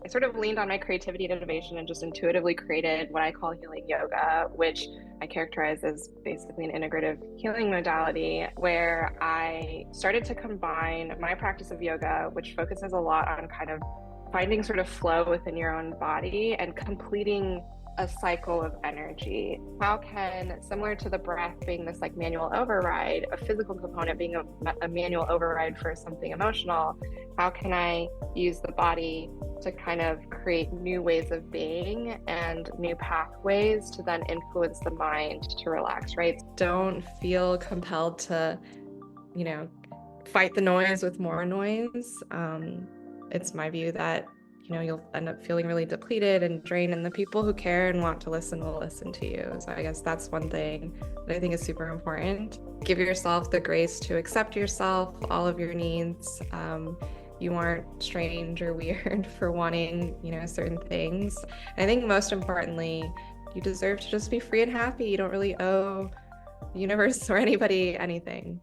I sort of leaned on my creativity and innovation and just intuitively created what I call healing yoga, which I characterize as basically an integrative healing modality where I started to combine my practice of yoga, which focuses a lot on kind of finding sort of flow within your own body and completing a cycle of energy. How can, similar to the breath being this like manual override, a physical component being a manual override for something emotional, how can I use the body to kind of create new ways of being and new pathways to then influence the mind to relax, right? Don't feel compelled to, fight the noise with more noise. It's my view that you'll end up feeling really depleted and drained, and the people who care and want to listen will listen to you. So I guess that's one thing that I think is super important. Give yourself the grace to accept yourself, all of your needs. You aren't strange or weird for wanting, certain things. And I think most importantly, you deserve to just be free and happy. You don't really owe the universe or anybody anything.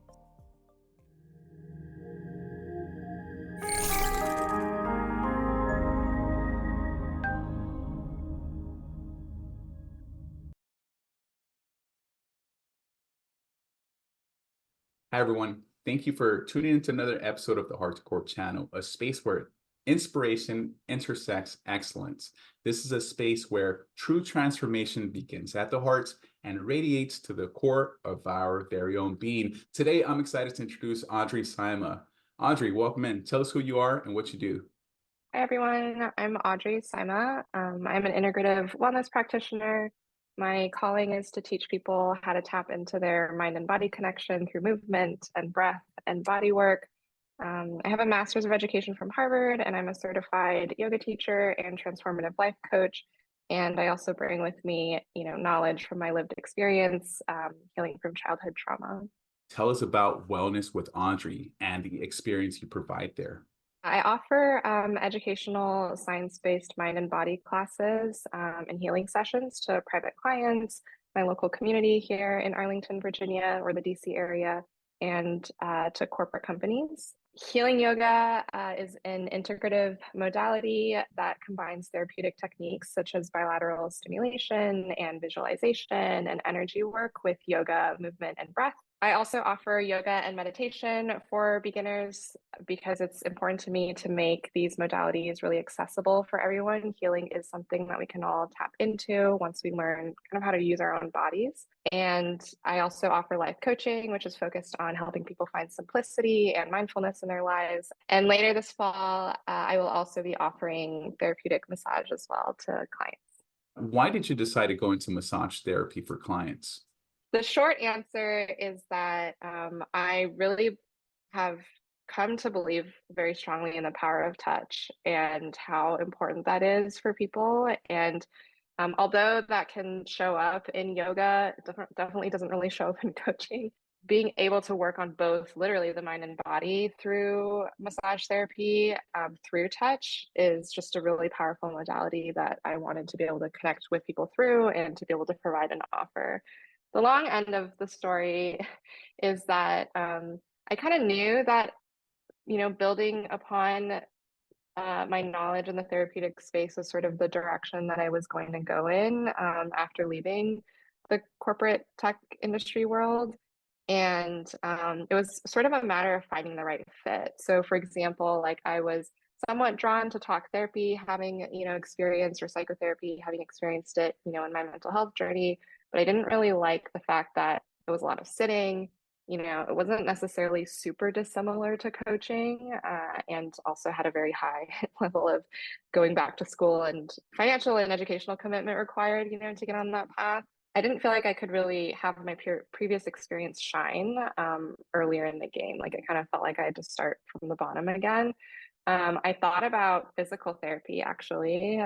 Hi, everyone. Thank you for tuning into another episode of the HEART2CORE channel, a space where inspiration intersects excellence. This is a space where true transformation begins at the heart and radiates to the core of our very own being. Today, I'm excited to introduce Audrey Tsaima. Audrey, welcome in. Tell us who you are and what you do. Hi, everyone. I'm Audrey Tsaima. I'm an integrative wellness practitioner. My calling is to teach people how to tap into their mind and body connection through movement and breath and body work. I have a master's of education from Harvard, and I'm a certified yoga teacher and transformative life coach. And I also bring with me, knowledge from my lived experience, healing from childhood trauma. Tell us about Wellness with Audrey and the experience you provide there. I offer educational science-based mind and body classes and healing sessions to private clients, my local community here in Arlington, Virginia, or the DC area, and to corporate companies. Healing yoga is an integrative modality that combines therapeutic techniques such as bilateral stimulation and visualization and energy work with yoga, movement, and breath. I also offer yoga and meditation for beginners because it's important to me to make these modalities really accessible for everyone. Healing is something that we can all tap into once we learn kind of how to use our own bodies. And I also offer life coaching, which is focused on helping people find simplicity and mindfulness in their lives. And later this fall, I will also be offering therapeutic massage as well to clients. Why did you decide to go into massage therapy for clients? The short answer is that I really have come to believe very strongly in the power of touch and how important that is for people. And although that can show up in yoga, it definitely doesn't really show up in coaching. Being able to work on both literally the mind and body through massage therapy, through touch, is just a really powerful modality that I wanted to be able to connect with people through and to be able to provide an offer. The long end of the story is that I kind of knew that, building upon my knowledge in the therapeutic space was sort of the direction that I was going to go in after leaving the corporate tech industry world. And it was sort of a matter of finding the right fit. So for example, like I was somewhat drawn to talk therapy, having, experienced, or psychotherapy, having experienced it, in my mental health journey, but I didn't really like the fact that it was a lot of sitting. It wasn't necessarily super dissimilar to coaching, and also had a very high level of going back to school and financial and educational commitment required, to get on that path. I didn't feel like I could really have my previous experience shine earlier in the game. Like I kind of felt like I had to start from the bottom again. I thought about physical therapy actually,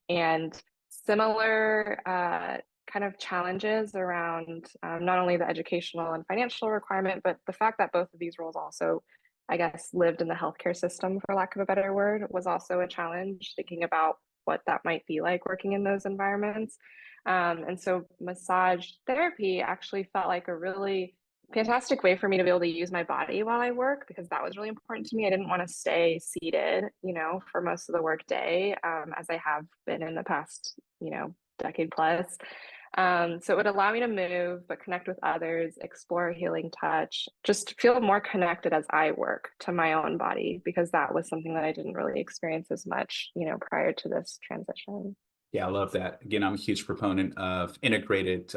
and similar kind of challenges around not only the educational and financial requirement, but the fact that both of these roles also, I guess, lived in the healthcare system, for lack of a better word, was also a challenge, thinking about what that might be like working in those environments. And so massage therapy actually felt like a really fantastic way for me to be able to use my body while I work, because that was really important to me. I didn't want to stay seated, for most of the work day, as I have been in the past, decade plus. So it would allow me to move, but connect with others, explore healing touch, just feel more connected as I work to my own body, because that was something that I didn't really experience as much, prior to this transition. Yeah, I love that. Again, I'm a huge proponent of integrated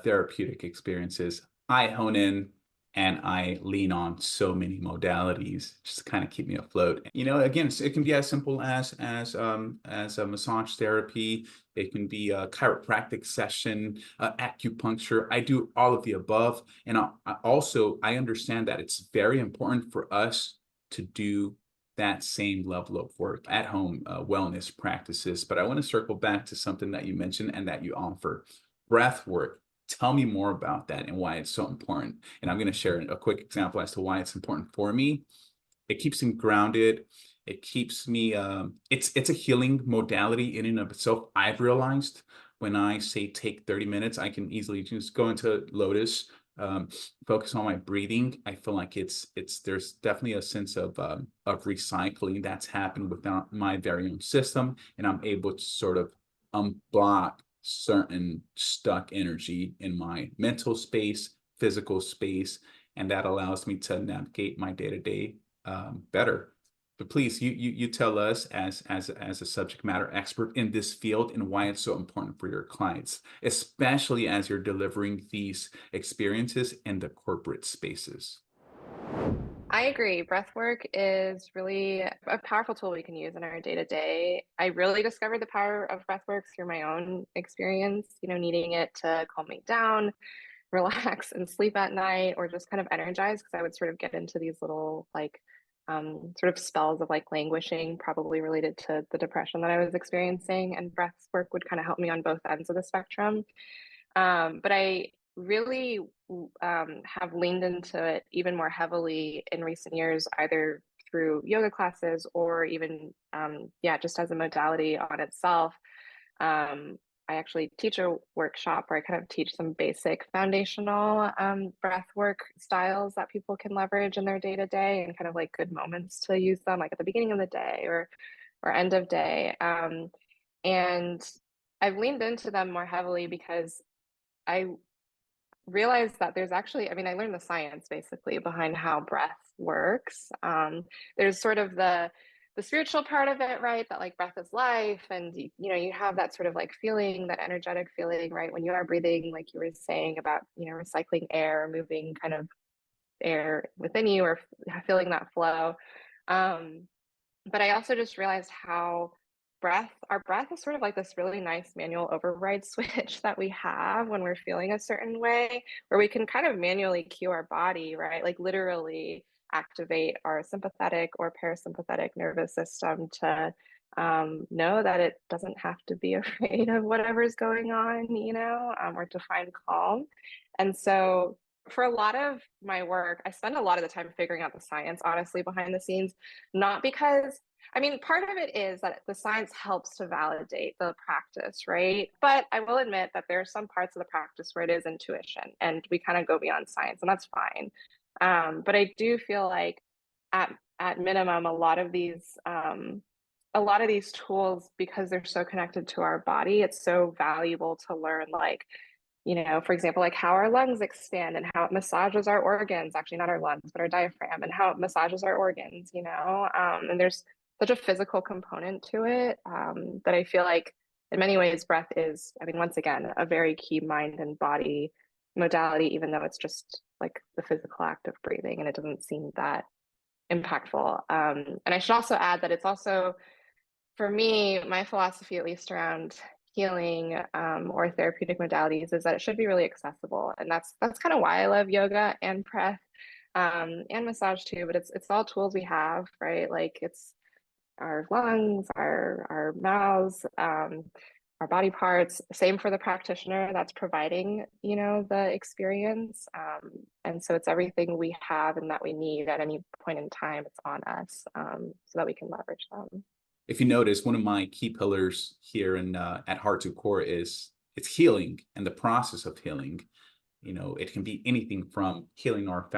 therapeutic experiences. I hone in and I lean on so many modalities just to kind of keep me afloat. Again, it can be as simple as a massage therapy. It can be a chiropractic session, acupuncture. I do all of the above, and I understand that it's very important for us to do that same level of work at home wellness practices. But I want to circle back to something that you mentioned and that you offer, breath work. Tell me more about that and why it's so important. And I'm going to share a quick example as to why it's important for me. It keeps me grounded. It keeps me, it's a healing modality in and of itself. I've realized when I say take 30 minutes, I can easily just go into lotus, focus on my breathing. I feel like there's definitely a sense of recycling that's happened within my very own system, and I'm able to sort of unblock certain stuck energy in my mental space, physical space, and that allows me to navigate my day-to-day better. But please, you tell us as a subject matter expert in this field and why it's so important for your clients, especially as you're delivering these experiences in the corporate spaces. I agree. Breath work is really a powerful tool we can use in our day to day. I really discovered the power of breath work through my own experience, needing it to calm me down, relax, and sleep at night, or just kind of energize, because I would sort of get into these little sort of spells of languishing, probably related to the depression that I was experiencing. And breath work would kind of help me on both ends of the spectrum. But I really have leaned into it even more heavily in recent years, either through yoga classes or even, just as a modality on itself. I actually teach a workshop where I kind of teach some basic foundational breath work styles that people can leverage in their day to day, and kind of good moments to use them, like at the beginning of the day or end of day. And I've leaned into them more heavily because I realized that there's actually, I learned the science basically behind how breath works. There's sort of the spiritual part of it, right? That breath is life, and you have that sort of feeling, that energetic feeling, right? When you are breathing, like you were saying about, recycling air, moving kind of air within you, or feeling that flow. But I also just realized how our breath is sort of like this really nice manual override switch that we have when we're feeling a certain way, where we can kind of manually cue our body, right? Literally activate our sympathetic or parasympathetic nervous system to know that it doesn't have to be afraid of whatever's going on, or to find calm. And so for a lot of my work, I spend a lot of the time figuring out the science, honestly, behind the scenes, not because, part of it is that the science helps to validate the practice, right? But I will admit that there are some parts of the practice where it is intuition and we kind of go beyond science, and that's fine. But I do feel like at minimum, a lot of these tools, because they're so connected to our body, it's so valuable to learn, for example, how our lungs expand and how it massages our organs, actually not our lungs, but our diaphragm, and how it massages our organs, and there's such a physical component to it, that I feel like in many ways breath is, once again, a very key mind and body modality, even though it's just the physical act of breathing and it doesn't seem that impactful. And I should also add that it's also, for me, my philosophy, at least around healing or therapeutic modalities, is that it should be really accessible, and that's kind of why I love yoga and breath and massage too. But it's all tools we have, right? It's our lungs, our mouths, our body parts. Same for the practitioner that's providing, the experience. And so it's everything we have and that we need at any point in time. It's on us, so that we can leverage them. If you notice, one of my key pillars here at Heart2Core is it's healing and the process of healing. It can be anything from healing our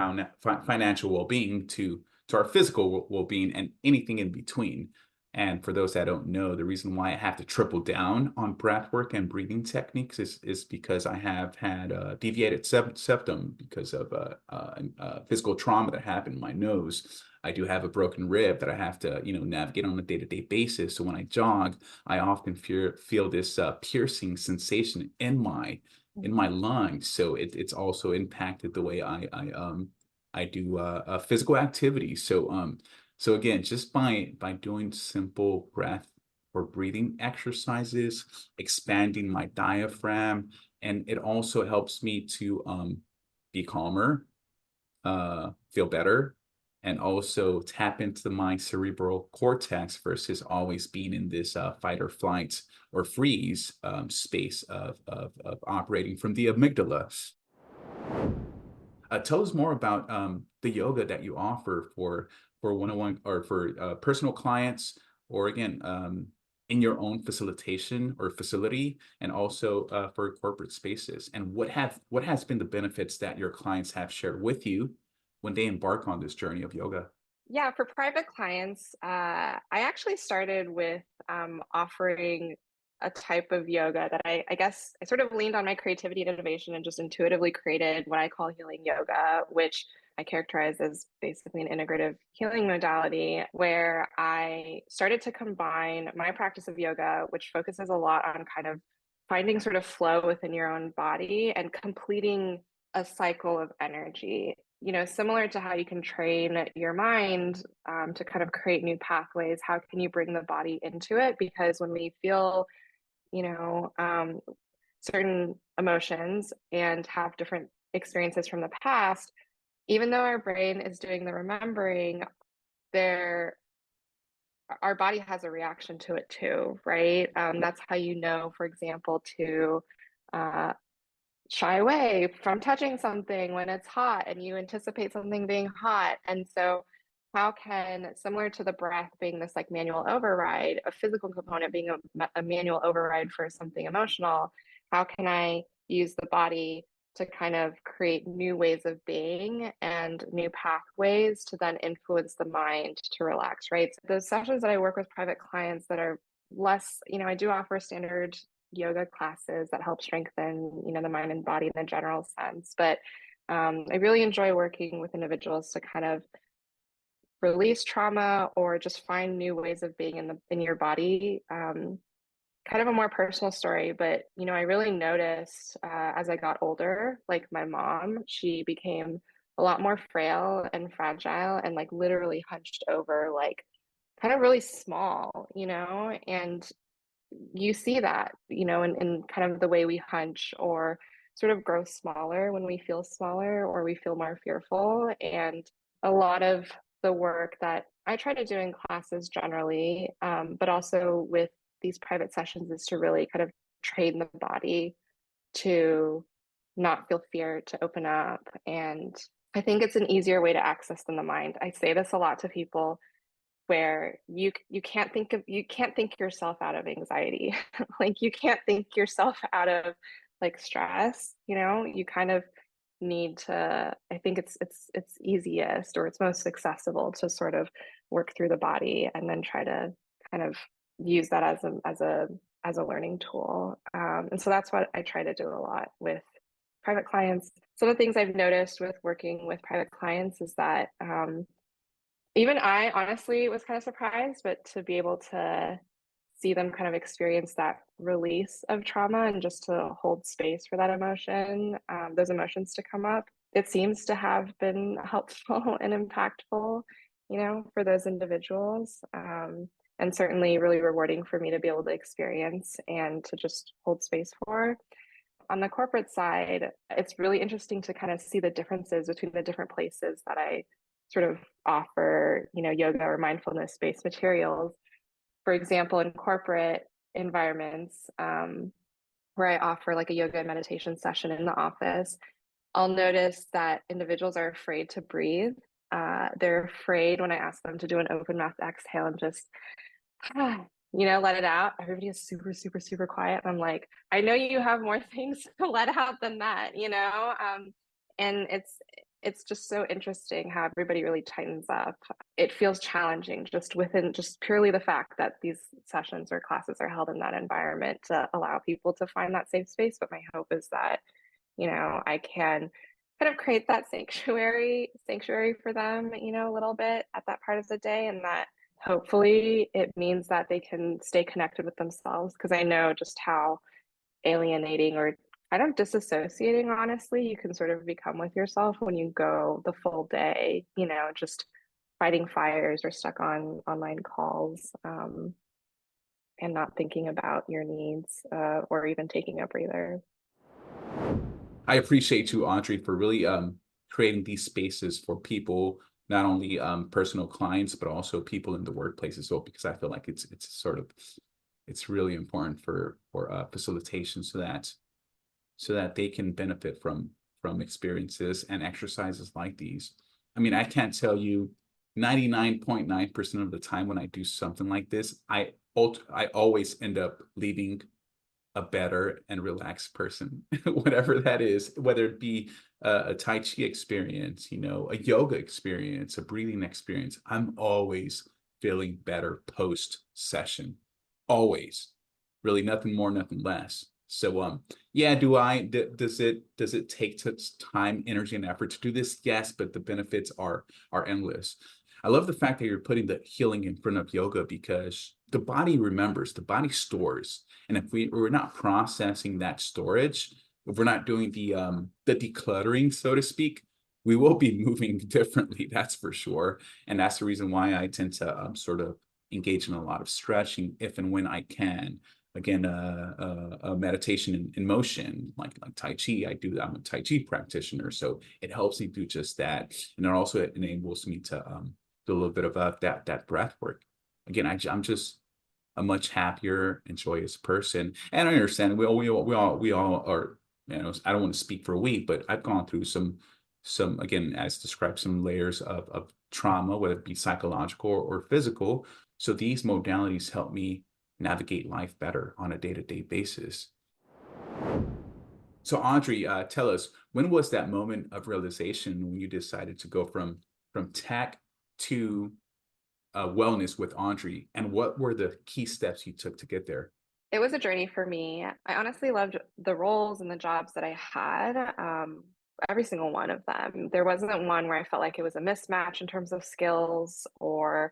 financial well-being to our physical well-being and anything in between. And for those that don't know, the reason why I have to triple down on breath work and breathing techniques is because I have had a deviated septum because of physical trauma that happened in my nose. I do have a broken rib that I have to, navigate on a day-to-day basis. So when I jog, I often feel this piercing sensation in my lungs. So it's also impacted the way I do physical activity. So again, just by doing simple breath or breathing exercises, expanding my diaphragm, and it also helps me to be calmer, feel better, and also tap into my cerebral cortex versus always being in this fight or flight or freeze space of operating from the amygdala. Tell us more about the yoga that you offer for one-on-one or for personal clients, or again, in your own facilitation or facility, and also for corporate spaces. And what has been the benefits that your clients have shared with you when they embark on this journey of yoga? Yeah, for private clients, I actually started with offering a type of yoga that I guess I sort of leaned on my creativity and innovation and just intuitively created what I call healing yoga, which I characterize as basically an integrative healing modality, where I started to combine my practice of yoga, which focuses a lot on kind of finding sort of flow within your own body and completing a cycle of energy. Similar to how you can train your mind to kind of create new pathways, how can you bring the body into it? Because when we feel, you know, um, certain emotions and have different experiences from the past, even though our brain is doing the remembering, there our body has a reaction to it too, right? That's how for example, to uh, shy away from touching something when it's hot and you anticipate something being hot. And so, how can, similar to the breath being this like manual override, a physical component being a manual override for something emotional, how can I use the body to kind of create new ways of being and new pathways to then influence the mind to relax, right? So those sessions that I work with private clients that are less, I do offer standard yoga classes that help strengthen, the mind and body in the general sense. But I really enjoy working with individuals to kind of release trauma or just find new ways of being in your body. Kind of a more personal story, but I really noticed as I got older, like my mom, she became a lot more frail and fragile and like literally hunched over, like kind of really small, and you see that, in kind of the way we hunch or sort of grow smaller when we feel smaller or we feel more fearful. And a lot of the work that I try to do in classes generally, but also with these private sessions, is to really kind of train the body to not feel fear, to open up. And I think it's an easier way to access than the mind. I say this a lot to people where you can't think yourself out of anxiety. Like you can't think yourself out of like stress, you kind of need to. I think it's easiest or it's most accessible to sort of work through the body and then try to kind of use that as a learning tool. And so that's what I try to do a lot with private clients. Some of the things I've noticed with working with private clients is that even I honestly was kind of surprised, but to be able to see them kind of experience that release of trauma and just to hold space for that emotion, those emotions to come up, it seems to have been helpful and impactful, for those individuals. And certainly really rewarding for me to be able to experience and to just hold space for. On the corporate side, it's really interesting to kind of see the differences between the different places that I sort of offer, yoga or mindfulness based materials. For example, in corporate environments, where I offer like a yoga and meditation session in the office, I'll notice that individuals are afraid to breathe. They're afraid when I ask them to do an open mouth exhale and just let it out. Everybody is super, super, super quiet. I'm like, I know you have more things to let out than that. And it's just so interesting how everybody really tightens up. It feels challenging just within just purely the fact that these sessions or classes are held in that environment to allow people to find that safe space. But my hope is that, I can kind of create that sanctuary for them, a little bit at that part of the day, and that hopefully it means that they can stay connected with themselves, because I know just how alienating or kind of disassociating, honestly, you can sort of become with yourself when you go the full day, just fighting fires or stuck on online calls, and not thinking about your needs, or even taking a breather. I appreciate you, Audrey, for really creating these spaces for people, not only personal clients, but also people in the workplace as well, because I feel like it's really important for facilitation so that they can benefit from experiences and exercises like these. I mean, I can't tell you 99.9% of the time when I do something like this, I always end up leaving a better and relaxed person, whatever that is, whether it be a Tai Chi experience, a yoga experience, a breathing experience. I'm always feeling better post session, always. Really, nothing more, nothing less. So, yeah, does it take time, energy, and effort to do this? Yes, but the benefits are endless. I love the fact that you're putting the healing in front of yoga, because the body remembers, the body stores. And if we're not processing that storage, if we're not doing the decluttering, so to speak, we will be moving differently, that's for sure. And that's the reason why I tend to sort of engage in a lot of stretching if and when I can. Again, a meditation in motion, like Tai Chi. I'm a Tai Chi practitioner, so it helps me do just that. And it also enables me to do a little bit of that breath work. Again, I'm just a much happier and joyous person. And I understand we all are, I don't want to speak for a week, but I've gone through some, again, as described, some layers of trauma, whether it be psychological or physical. So these modalities help me navigate life better on a day-to-day basis. So Audrey, tell us, when was that moment of realization when you decided to go from tech to wellness with Audrey, and what were the key steps you took to get there? It was a journey for me. I honestly loved the roles and the jobs that I had, every single one of them. There wasn't one where I felt like it was a mismatch in terms of skills, or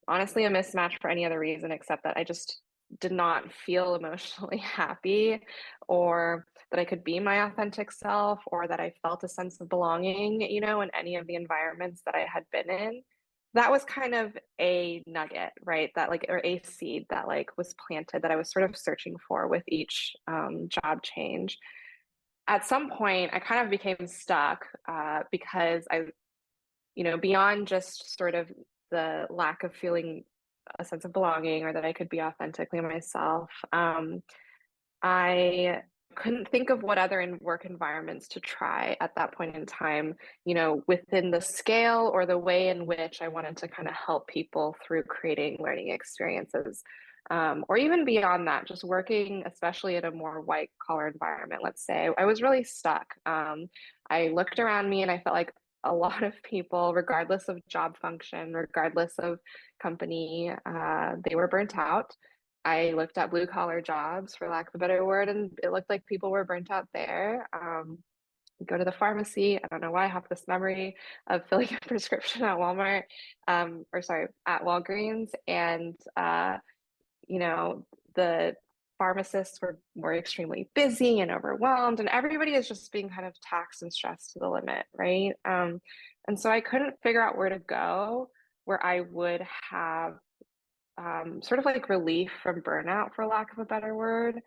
honestly a mismatch for any other reason except that I just did not feel emotionally happy, or that I could be my authentic self, or that I felt a sense of belonging, in any of the environments that I had been in. That was kind of a nugget, right? That like, or a seed that like was planted that I was sort of searching for with each job change. At some point, I kind of became stuck, because beyond just sort of the lack of feeling a sense of belonging, or that I could be authentically myself, I couldn't think of what other work environments to try at that point in time, within the scale or the way in which I wanted to kind of help people through creating learning experiences. Or even beyond that, just working, especially in a more white collar environment, let's say, I was really stuck. I looked around me and I felt like a lot of people, regardless of job function, regardless of company, they were burnt out. I looked at blue collar jobs, for lack of a better word, and it looked like people were burnt out there. Go to the pharmacy. I don't know why I have this memory of filling a prescription at Walmart, or sorry, at Walgreens, and the pharmacists were extremely busy and overwhelmed, and everybody is just being kind of taxed and stressed to the limit, right? And so I couldn't figure out where to go where I would have sort of like relief from burnout, for lack of a better word.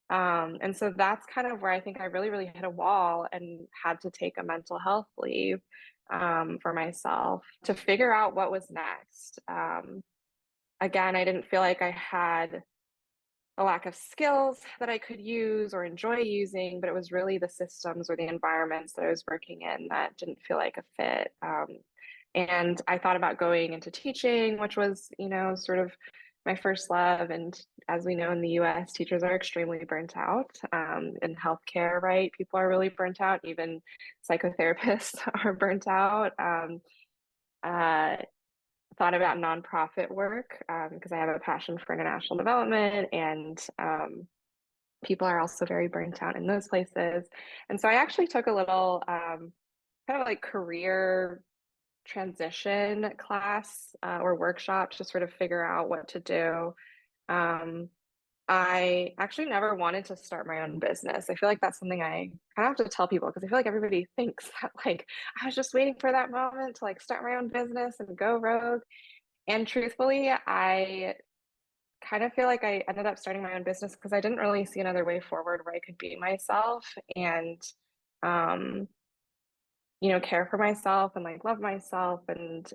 And so that's kind of where I think I really, really hit a wall and had to take a mental health leave, for myself to figure out what was next. Again, I didn't feel like I had a lack of skills that I could use or enjoy using, but it was really the systems or the environments that I was working in that didn't feel like a fit. And I thought about going into teaching, which was, sort of my first love. And as we know in the US, teachers are extremely burnt out. In healthcare, right? People are really burnt out. Even psychotherapists are burnt out. Uh, Thought about nonprofit work because I have a passion for international development, and people are also very burnt out in those places. And so I actually took a little kind of like career transition class or workshop to sort of figure out what to do. Um, I actually never wanted to start my own business. I feel like that's something I kind of have to tell people because I feel like everybody thinks that like I was just waiting for that moment to like start my own business and go rogue. And truthfully, I kind of feel like I ended up starting my own business because I didn't really see another way forward where I could be myself and um care for myself and like love myself and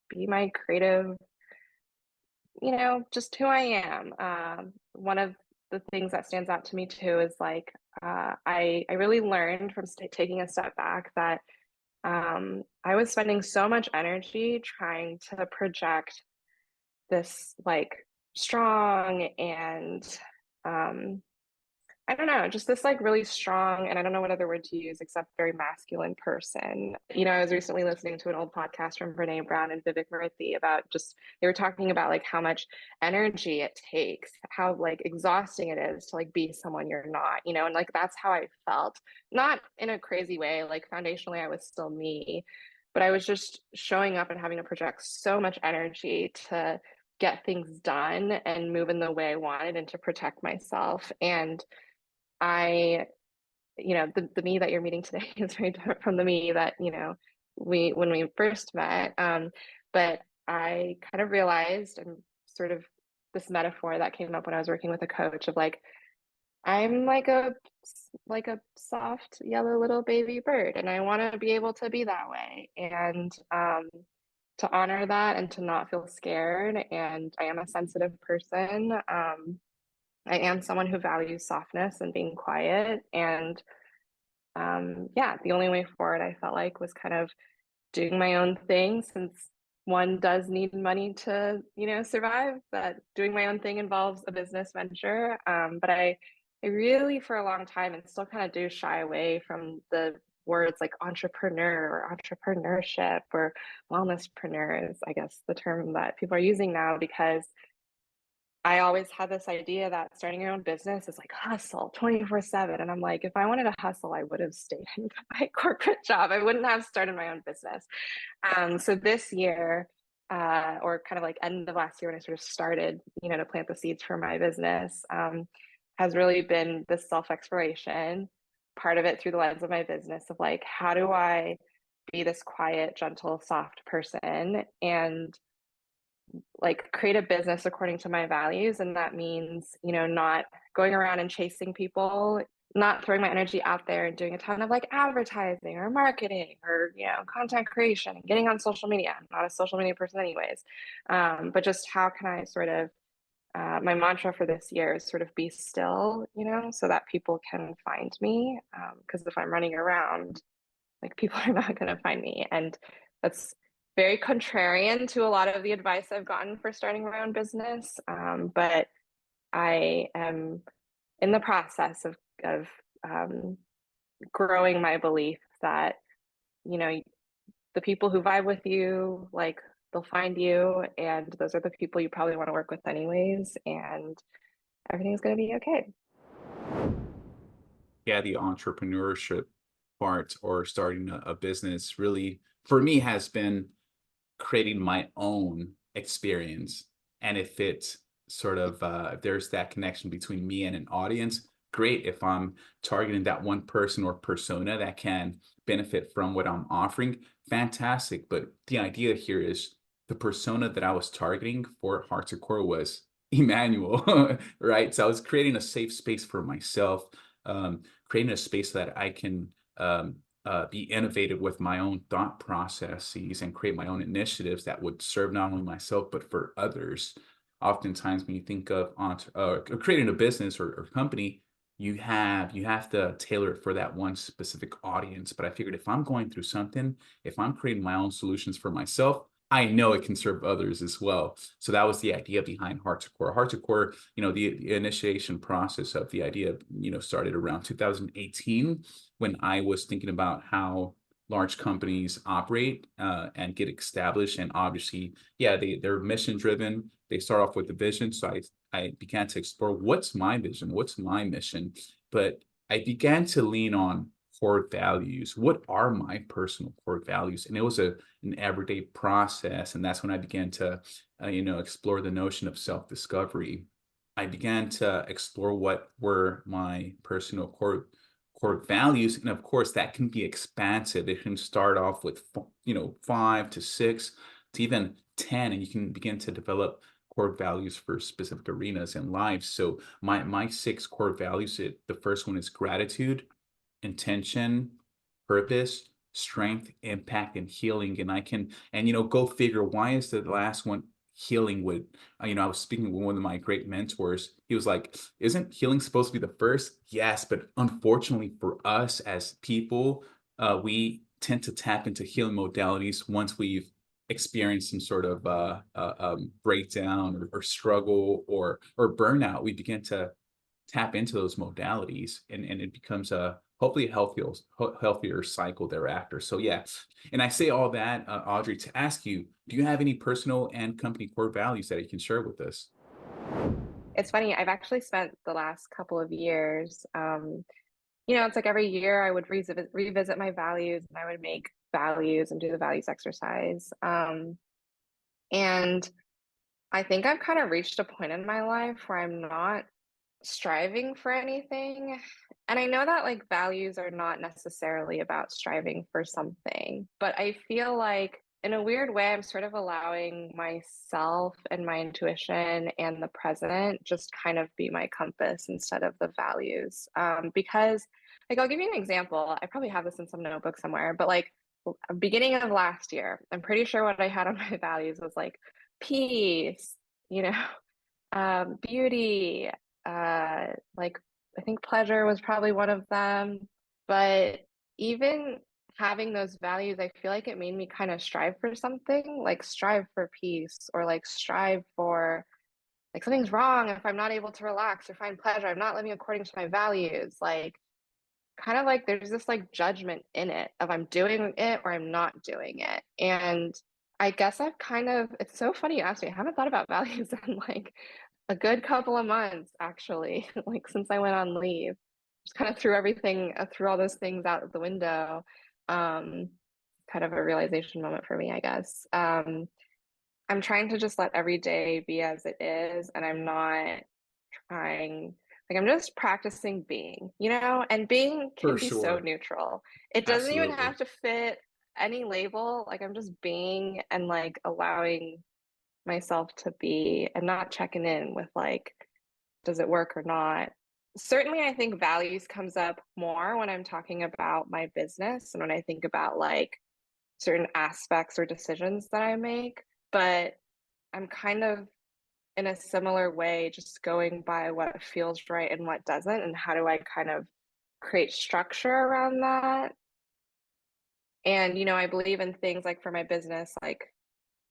be my creative, just who I am. One of the things that stands out to me too is like I really learned from taking a step back that I was spending so much energy trying to project this like strong and um, I don't know, just this like really strong, and I don't know what other word to use except very masculine person. I was recently listening to an old podcast from Brene Brown and Vivek Murthy about just, they were talking about like how much energy it takes, how like exhausting it is to like be someone you're not, and like that's how I felt. Not in a crazy way, like foundationally, I was still me, but I was just showing up and having to project so much energy to get things done and move in the way I wanted and to protect myself. And I, the me that you're meeting today is very different from the me that, when we first met. But I kind of realized, and sort of this metaphor that came up when I was working with a coach of like, I'm like a soft yellow little baby bird, and I want to be able to be that way. And to honor that and to not feel scared. And I am a sensitive person. I am someone who values softness and being quiet. And yeah, the only way forward I felt like was kind of doing my own thing, since one does need money to, survive. But doing my own thing involves a business venture. But I really, for a long time, and still kind of do shy away from the words like entrepreneur or entrepreneurship or wellnesspreneur is, I guess, the term that people are using now, because I always had this idea that starting your own business is like hustle 24/7. And I'm like, if I wanted to hustle, I would have stayed in my corporate job. I wouldn't have started my own business. So this year, or kind of like end of last year when I sort of started, to plant the seeds for my business, has really been this self-exploration, part of it through the lens of my business of like, how do I be this quiet, gentle, soft person and like create a business according to my values. And that means, not going around and chasing people, not throwing my energy out there and doing a ton of like advertising or marketing or, content creation and getting on social media. I'm not a social media person anyways. But just how can I sort of, my mantra for this year is sort of be still, so that people can find me. Because if I'm running around, like people are not going to find me. And that's very contrarian to a lot of the advice I've gotten for starting my own business. But I am in the process of growing my belief that, the people who vibe with you, like they'll find you, and those are the people you probably want to work with anyways. And everything's going to be okay. Yeah, the entrepreneurship part or starting a business really, for me, has been creating my own experience. And if it's sort of, if there's that connection between me and an audience, great. If I'm targeting that one person or persona that can benefit from what I'm offering, fantastic. But the idea here is the persona that I was targeting for Heart2CORE was Emanuel, right? So I was creating a safe space for myself, creating a space that I can be innovative with my own thought processes and create my own initiatives that would serve not only myself but for others. Oftentimes, when you think of creating a business or company, you have to tailor it for that one specific audience. But I figured if I'm going through something, if I'm creating my own solutions for myself, I know it can serve others as well. So that was the idea behind Heart to Core. Heart to Core, the initiation process of the idea, started around 2018 when I was thinking about how large companies operate and get established. And obviously, yeah, they're mission driven. They start off with the vision. So I began to explore what's my vision, what's my mission. But I began to lean on core values. What are my personal core values? And it was an everyday process. And that's when I began to, explore the notion of self-discovery. I began to explore what were my personal core values. And of course, that can be expansive. It can start off with, 5 to 6 to even 10, and you can begin to develop core values for specific arenas in life. So my 6 core values, the first one is gratitude, intention, purpose, strength, impact, and healing. And go figure, why is the last one healing? Would I was speaking with one of my great mentors. He was like, isn't healing supposed to be the first? Yes, but unfortunately for us as people, we tend to tap into healing modalities once we've experienced some sort of breakdown or struggle or burnout. We begin to tap into those modalities, and it becomes a hopefully a healthier cycle thereafter. So yeah, and I say all that, Audrey, to ask you, do you have any personal and company core values that you can share with us? It's funny, I've actually spent the last couple of years, it's like every year I would revisit my values, and I would make values and do the values exercise. And I think I've kind of reached a point in my life where I'm not striving for anything. And I know that like values are not necessarily about striving for something, but I feel like in a weird way, I'm sort of allowing myself and my intuition and the present just kind of be my compass instead of the values. Because, like, I'll give you an example. I probably have this in some notebook somewhere, but like, beginning of last year, I'm pretty sure what I had on my values was like peace, you know, beauty, like I think pleasure was probably one of them. But even having those values, I feel like it made me kind of strive for something, like strive for peace, or like strive for like something's wrong if I'm not able to relax or find pleasure. I'm not living according to my values. Like kind of like there's this like judgment in it of I'm doing it or I'm not doing it. And I guess I've kind of, it's so funny you asked me, I haven't thought about values in like a good couple of months actually, like since I went on leave. Just kind of threw all those things out the window. Um, Kind of a realization moment for me, I guess. I'm trying to just let every day be as it is, and I'm not trying, like I'm just practicing being, and being For can be so sure. neutral. It doesn't even Absolutely. have to fit any label. Like I'm just being and like allowing myself to be and not checking in with like, does it work or not? Certainly, I think values comes up more when I'm talking about my business and when I think about like certain aspects or decisions that I make. But I'm kind of in a similar way, just going by what feels right and what doesn't, and how do I kind of create structure around that. And, I believe in things like for my business, like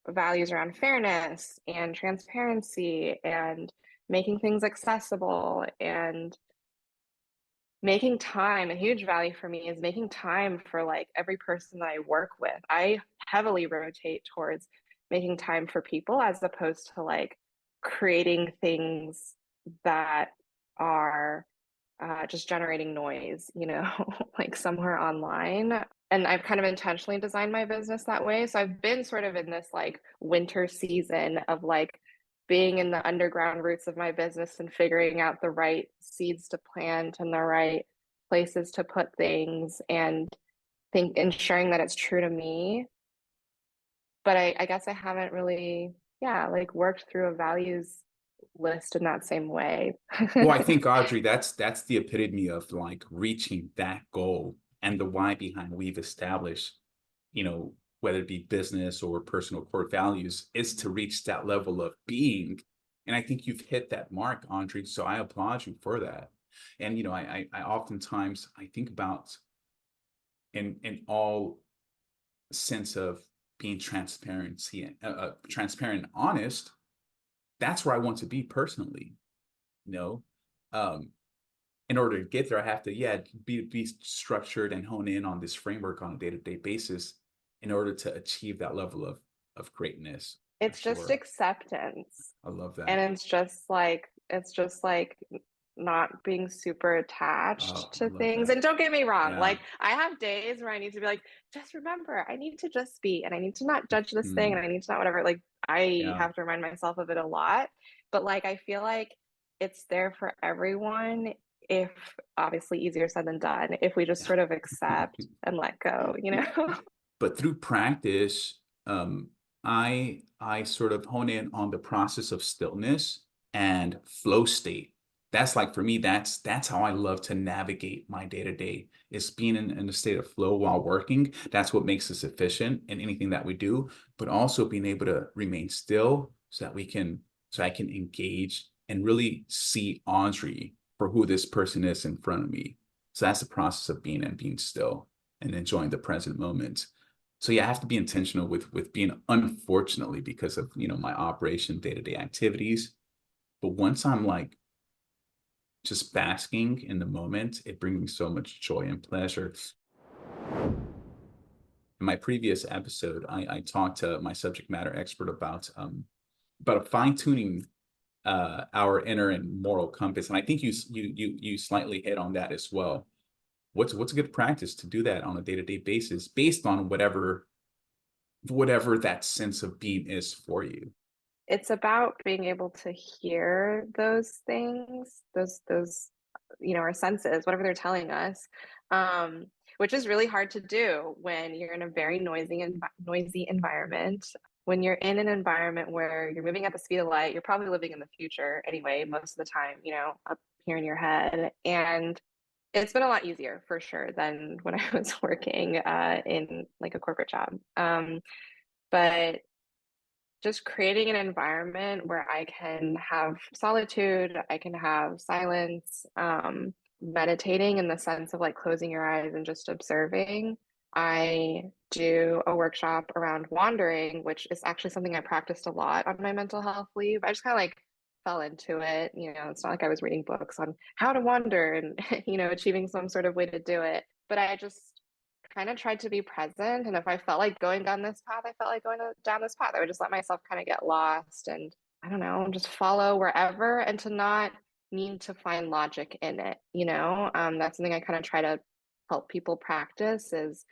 values around fairness and transparency and making things accessible and making time. A huge value for me is making time for like every person that I work with. I heavily rotate towards making time for people as opposed to like creating things that are just generating noise, like somewhere online. And I've kind of intentionally designed my business that way. So I've been sort of in this like winter season of like being in the underground roots of my business and figuring out the right seeds to plant and the right places to put things and think ensuring that it's true to me. But I guess I haven't really, yeah, like worked through a values list in that same way. Well, I think, Audrey, that's the epitome of like reaching that goal and the why behind we've established, whether it be business or personal core values, is to reach that level of being. And I think you've hit that mark, Audrey. So I applaud you for that. And I oftentimes I think about in all sense of being transparent and honest, that's where I want to be personally. You know, in order to get there, I have to, be structured and hone in on this framework on a day-to-day basis in order to achieve that level of greatness. For It's just sure. acceptance. I love that. And it's just like not being super attached Oh, I to love things. that. And don't get me wrong, Yeah. like I have days where I need to be like, just remember, I need to just be, and I need to not judge this thing, and I need to not whatever. Like I Yeah. have to remind myself of it a lot. But like I feel like it's there for everyone, if obviously easier said than done, if we just sort of accept and let go, you know? But through practice, I sort of hone in on the process of stillness and flow state. That's like, for me, that's how I love to navigate my day to day, is being in a state of flow while working. That's what makes us efficient in anything that we do, but also being able to remain still so that so I can engage and really see Audrey for who this person is in front of me. So that's the process of being still and enjoying the present moment. So yeah, I have to be intentional with being, unfortunately, because of, my operation, day-to-day activities. But once I'm like just basking in the moment, it brings me so much joy and pleasure. In my previous episode, I talked to my subject matter expert about fine-tuning our inner and moral compass. And I think you slightly hit on that as well. What's a good practice to do that on a day-to-day basis based on whatever that sense of being is for you? It's about being able to hear those things, our senses, whatever they're telling us, um, which is really hard to do when you're in a very noisy environment. When you're in an environment where you're moving at the speed of light, you're probably living in the future anyway, most of the time, up here in your head. And it's been a lot easier for sure than when I was working in like a corporate job. But just creating an environment where I can have solitude, I can have silence, meditating in the sense of like closing your eyes and just observing. I do a workshop around wandering, which is actually something I practiced a lot on my mental health leave. I just kind of like fell into it. It's not like I was reading books on how to wander and, achieving some sort of way to do it. But I just kind of tried to be present. And if I felt like going down this path, I felt like going down this path. I would just let myself kind of get lost and I don't know, just follow wherever and to not need to find logic in it. That's something I kind of try to help people practice is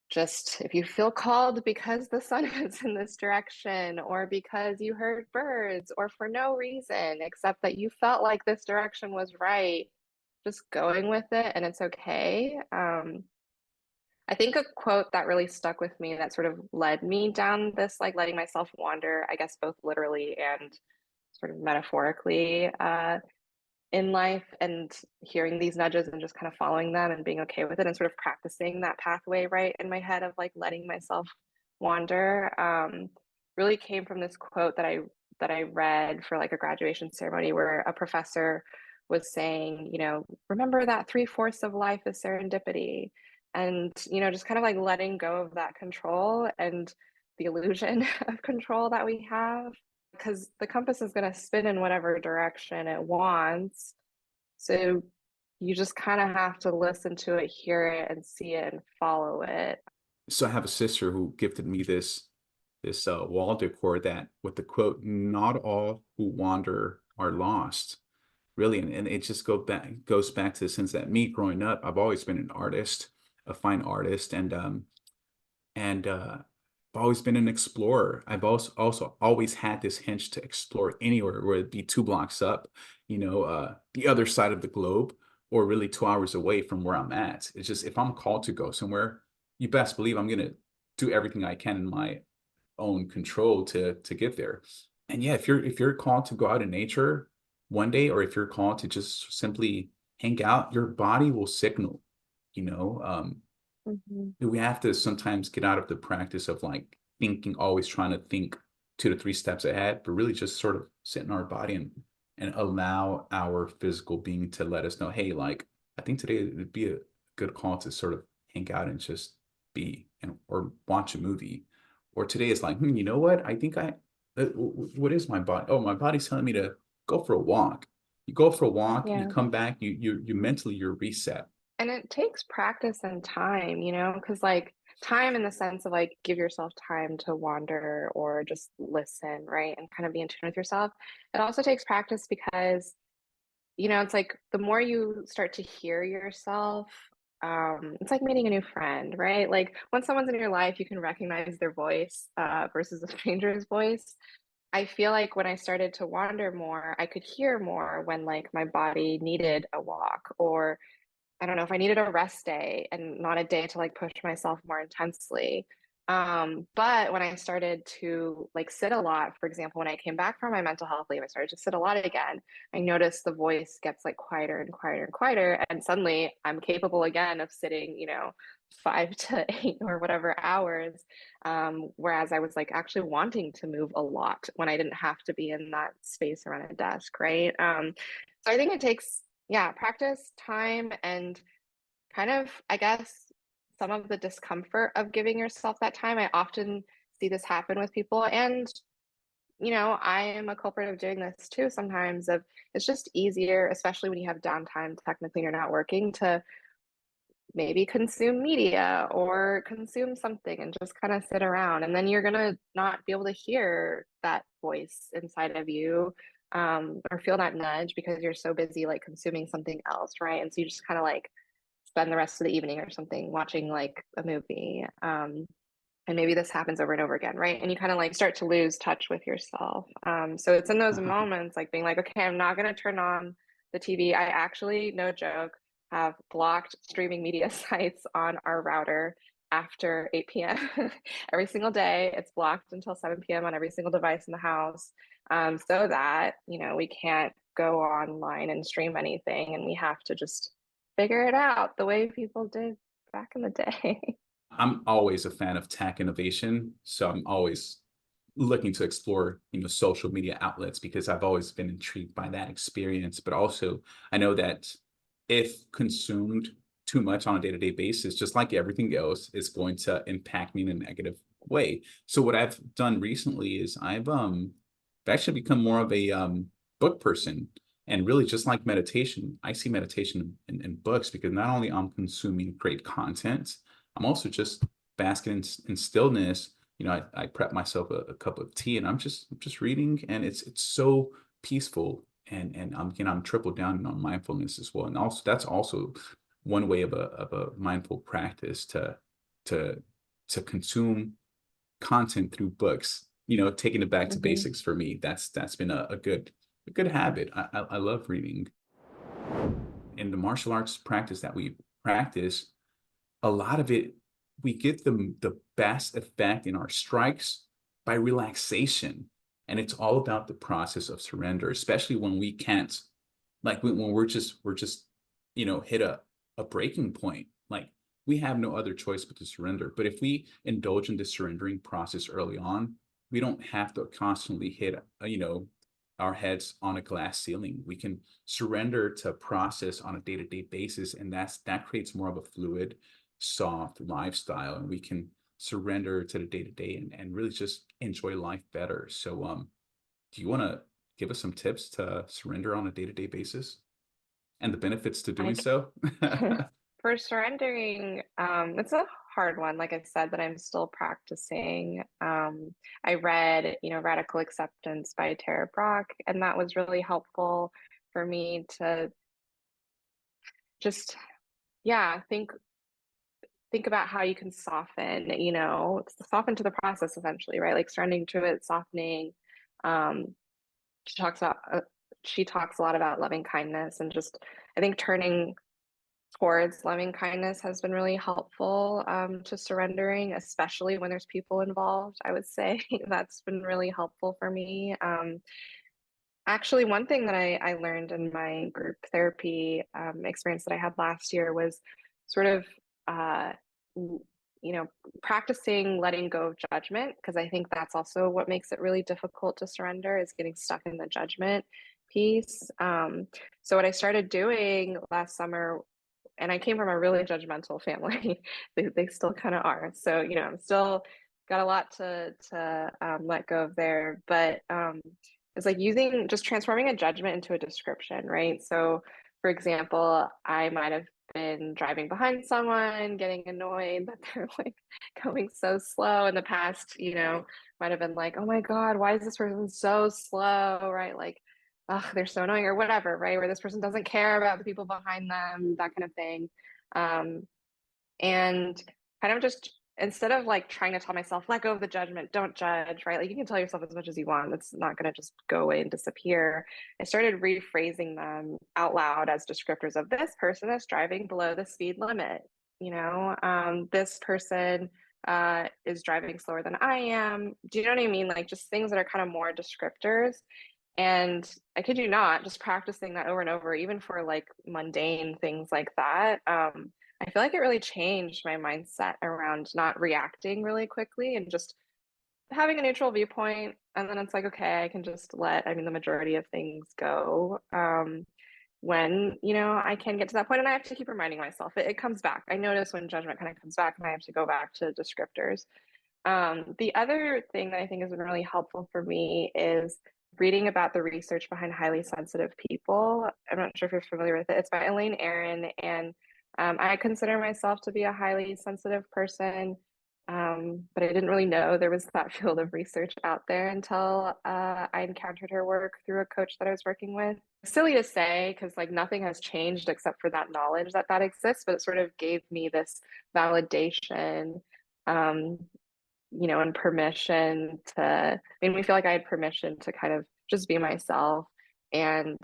just if you feel called because the sun is in this direction or because you heard birds or for no reason except that you felt like this direction was right, just going with it and it's okay. I think a quote that really stuck with me that sort of led me down this, like letting myself wander, I guess both literally and sort of metaphorically in life, and hearing these nudges and just kind of following them and being okay with it and sort of practicing that pathway right in my head of like letting myself wander, really came from this quote that I read for like a graduation ceremony where a professor was saying, remember that 3/4 of life is serendipity. And, just kind of like letting go of that control and the illusion of control that we have, because the compass is going to spin in whatever direction it wants. So you just kind of have to listen to it, hear it, and see it and follow it. So I have a sister who gifted me this wall decor that with the quote, "Not all who wander are lost." Really, and it just goes back to the sense that me growing up, I've always been an artist, a fine artist, and I've always been an explorer. I've also always had this hinge to explore anywhere, whether it be 2 blocks up, the other side of the globe, or really 2 hours away from where I'm at. It's just, if I'm called to go somewhere, you best believe I'm gonna do everything I can in my own control to get there. And yeah, if you're called to go out in nature one day, or if you're called to just simply hang out, your body will signal, you know. Mhm. We have to sometimes get out of the practice of like thinking, always trying to think 2 to 3 steps ahead, but really just sort of sit in our body and allow our physical being to let us know, hey, like I think today would be a good call to sort of hang out and just be, or watch a movie, Or today is like, you know what? I think what is my body? Oh, my body's telling me to go for a walk. You go for a walk, you Yeah. come back, you mentally, you're reset. And it takes practice and time, because like time in the sense of like give yourself time to wander or just listen, right? And kind of be in tune with yourself. It also takes practice because, it's like the more you start to hear yourself, it's like meeting a new friend, right? Like when someone's in your life, you can recognize their voice versus a stranger's voice. I feel like when I started to wander more, I could hear more when like my body needed a walk, or I don't know if I needed a rest day and not a day to like push myself more intensely. But when I started to like sit a lot, for example, when I came back from my mental health leave, I started to sit a lot again. I noticed the voice gets like quieter and quieter and quieter. And suddenly I'm capable again of sitting, 5 to 8 or whatever hours. Whereas I was like actually wanting to move a lot when I didn't have to be in that space around a desk, right? So I think it takes, yeah, practice, time, and kind of, I guess, some of the discomfort of giving yourself that time. I often see this happen with people. And, I am a culprit of doing this too sometimes. Of It's just easier, especially when you have downtime, technically you're not working, to maybe consume media or consume something and just kind of sit around. And then you're going to not be able to hear that voice inside of you, or feel that nudge because you're so busy like consuming something else, right? And so you just kind of like spend the rest of the evening or something watching like a movie. And maybe this happens over and over again, right? And you kind of like start to lose touch with yourself. So it's in those moments like being like, okay, I'm not going to turn on the TV. I actually, no joke, have blocked streaming media sites on our router after 8 p.m. every single day. It's blocked until 7 p.m. on every single device in the house, so that, we can't go online and stream anything, and we have to just figure it out the way people did back in the day. I'm always a fan of tech innovation, so I'm always looking to explore, social media outlets because I've always been intrigued by that experience. But also, I know that if consumed too much on a day-to-day basis, just like everything else, it's going to impact me in a negative way. So what I've done recently is I've actually become more of a book person. And really, just like meditation, I see meditation in books because not only I'm consuming great content, I'm also just basking in stillness. I prep myself a cup of tea and I'm just reading, and it's so peaceful. And I'm triple down on mindfulness as well. And also that's also one way of a mindful practice to to consume content through books. Taking it back to Mhm. basics for me. That's been a good habit. I love reading. In the martial arts practice that we practice, a lot of it, we get the best effect in our strikes by relaxation. And it's all about the process of surrender, especially when we can't, like when we're just, hit a breaking point. Like we have no other choice but to surrender. But if we indulge in the surrendering process early on, we don't have to constantly hit, our heads on a glass ceiling. We can surrender to process on a day-to-day basis, and that creates more of a fluid, soft lifestyle, and we can surrender to the day-to-day and really just enjoy life better. So do you want to give us some tips to surrender on a day-to-day basis and the benefits to doing Like so? for surrendering, it's a hard one, like I said, that I'm still practicing. I read, Radical Acceptance by Tara Brach, and that was really helpful for me to just, yeah, think about how you can soften, soften to the process essentially, right? Like surrendering to it, softening. Um, she talks about she talks a lot about loving kindness, and just I think turning towards loving kindness has been really helpful, to surrendering, especially when there's people involved. I would say that's been really helpful for me. Actually, one thing that I learned in my group therapy experience that I had last year was sort of, uh, w- practicing letting go of judgment, because I think that's also what makes it really difficult to surrender, is getting stuck in the judgment piece. So what I started doing last summer, and I came from a really judgmental family. They still kind of are. So, I'm still got a lot to let go of there, but it's like just transforming a judgment into a description, right? So, for example, I might have been driving behind someone, getting annoyed that they're like going so slow. In the past, might have been like, oh my God, why is this person so slow, right? Like, oh, they're so annoying or whatever, right? Where this person doesn't care about the people behind them, that kind of thing. And kind of just instead of like trying to tell myself, let go of the judgment, don't judge, right? Like you can tell yourself as much as you want. It's not going to just go away and disappear. I started rephrasing them out loud as descriptors of this person is driving below the speed limit. This person is driving slower than I am. Do you know what I mean? Like just things that are kind of more descriptors. And I kid you not, just practicing that over and over, even for like mundane things like that, I feel like it really changed my mindset around not reacting really quickly and just having a neutral viewpoint. And then it's like, okay, I can just the majority of things go when, I can get to that point. And I have to keep reminding myself, it comes back. I notice when judgment kind of comes back and I have to go back to descriptors. The other thing that I think has been really helpful for me is reading about the research behind highly sensitive people. I'm not sure if you're familiar with it. It's by Elaine Aron, and I consider myself to be a highly sensitive person, but I didn't really know there was that field of research out there until I encountered her work through a coach that I was working with. Silly to say, because like nothing has changed except for that knowledge that exists, but it sort of gave me this validation, and permission we feel like I had permission to kind of just be myself and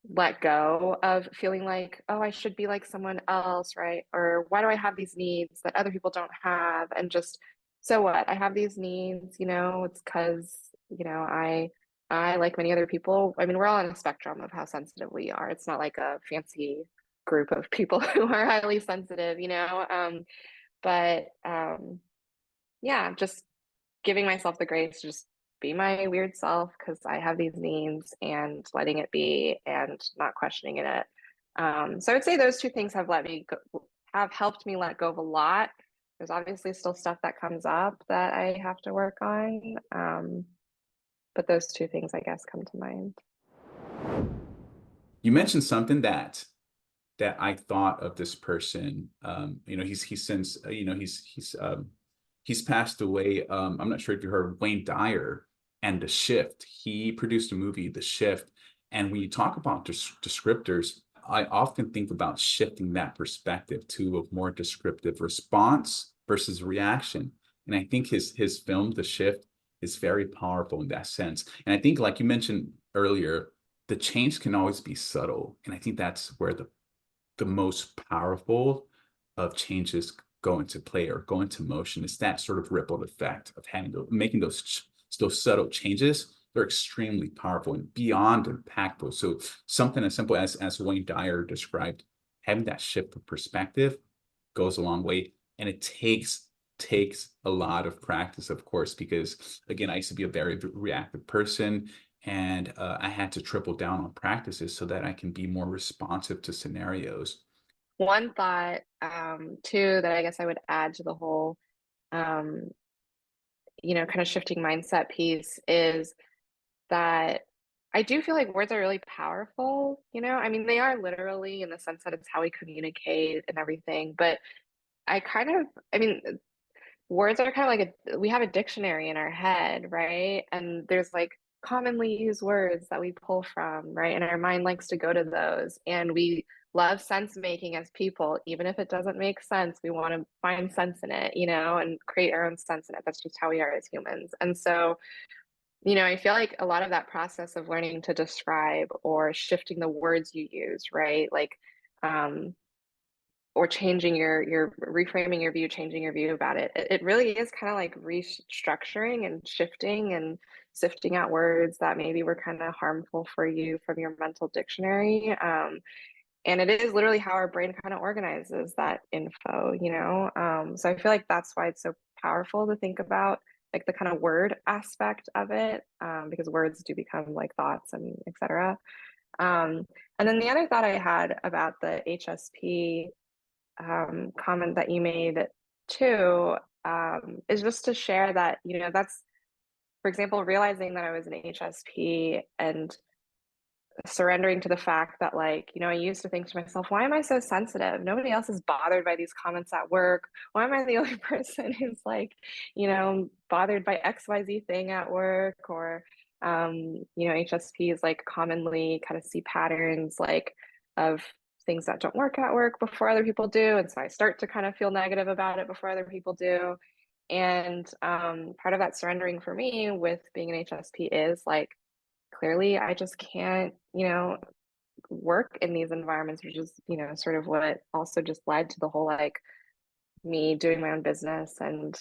let go of feeling like, oh, I should be like someone else, right? Or why do I have these needs that other people don't have? And just, so what? I have these needs, it's because, I, like many other people, we're all on a spectrum of how sensitive we are. It's not like a fancy group of people who are highly sensitive, but yeah, just giving myself the grace to just be my weird self because I have these needs and letting it be and not questioning it. So I would say those two things have helped me let go of a lot. There's obviously still stuff that comes up that I have to work on. But those two things, I guess, come to mind. You mentioned something that I thought of this person. He's since he's passed away. I'm not sure if you heard Wayne Dyer and The Shift. He produced a movie, The Shift, and when you talk about descriptors, I often think about shifting that perspective to a more descriptive response versus reaction. And I think his film, The Shift, is very powerful in that sense. And I think, like you mentioned earlier, the change can always be subtle, and I think that's where the most powerful of changes go into play or go into motion. Is that sort of ripple effect of making those subtle changes. They're extremely powerful and beyond impactful. So something as simple as Wayne Dyer described, having that shift of perspective goes a long way, and it takes a lot of practice, of course, because again, I used to be a very reactive person, and I had to triple down on practices so that I can be more responsive to scenarios. One thought, too, that I guess I would add to the whole, kind of shifting mindset piece is that I do feel like words are really powerful. They are literally in the sense that it's how we communicate and everything, but words are kind of like we have a dictionary in our head, right? And there's like commonly used words that we pull from, right? And our mind likes to go to those. And we love sense making as people. Even if it doesn't make sense, we want to find sense in it, and create our own sense in it. That's just how we are as humans. And so, I feel like a lot of that process of learning to describe or shifting the words you use, right? Like, or changing your reframing your view, changing your view about it. It really is kind of like restructuring and shifting and sifting out words that maybe were kind of harmful for you from your mental dictionary. And it is literally how our brain kind of organizes that info, So I feel like that's why it's so powerful to think about like the kind of word aspect of it, because words do become like thoughts and etc. And then the other thought I had about the HSP comment that you made too is just to share that, that's, for example, realizing that I was an HSP and surrendering to the fact that, like, I used to think to myself, why am I so sensitive? Nobody else is bothered by these comments at work. Why am I the only person who's like, bothered by XYZ thing at work? Or, HSPs like commonly kind of see patterns like of things that don't work at work before other people do. And so I start to kind of feel negative about it before other people do. And part of that surrendering for me with being an HSP is like, clearly I just can't, work in these environments, which is, sort of what also just led to the whole like me doing my own business and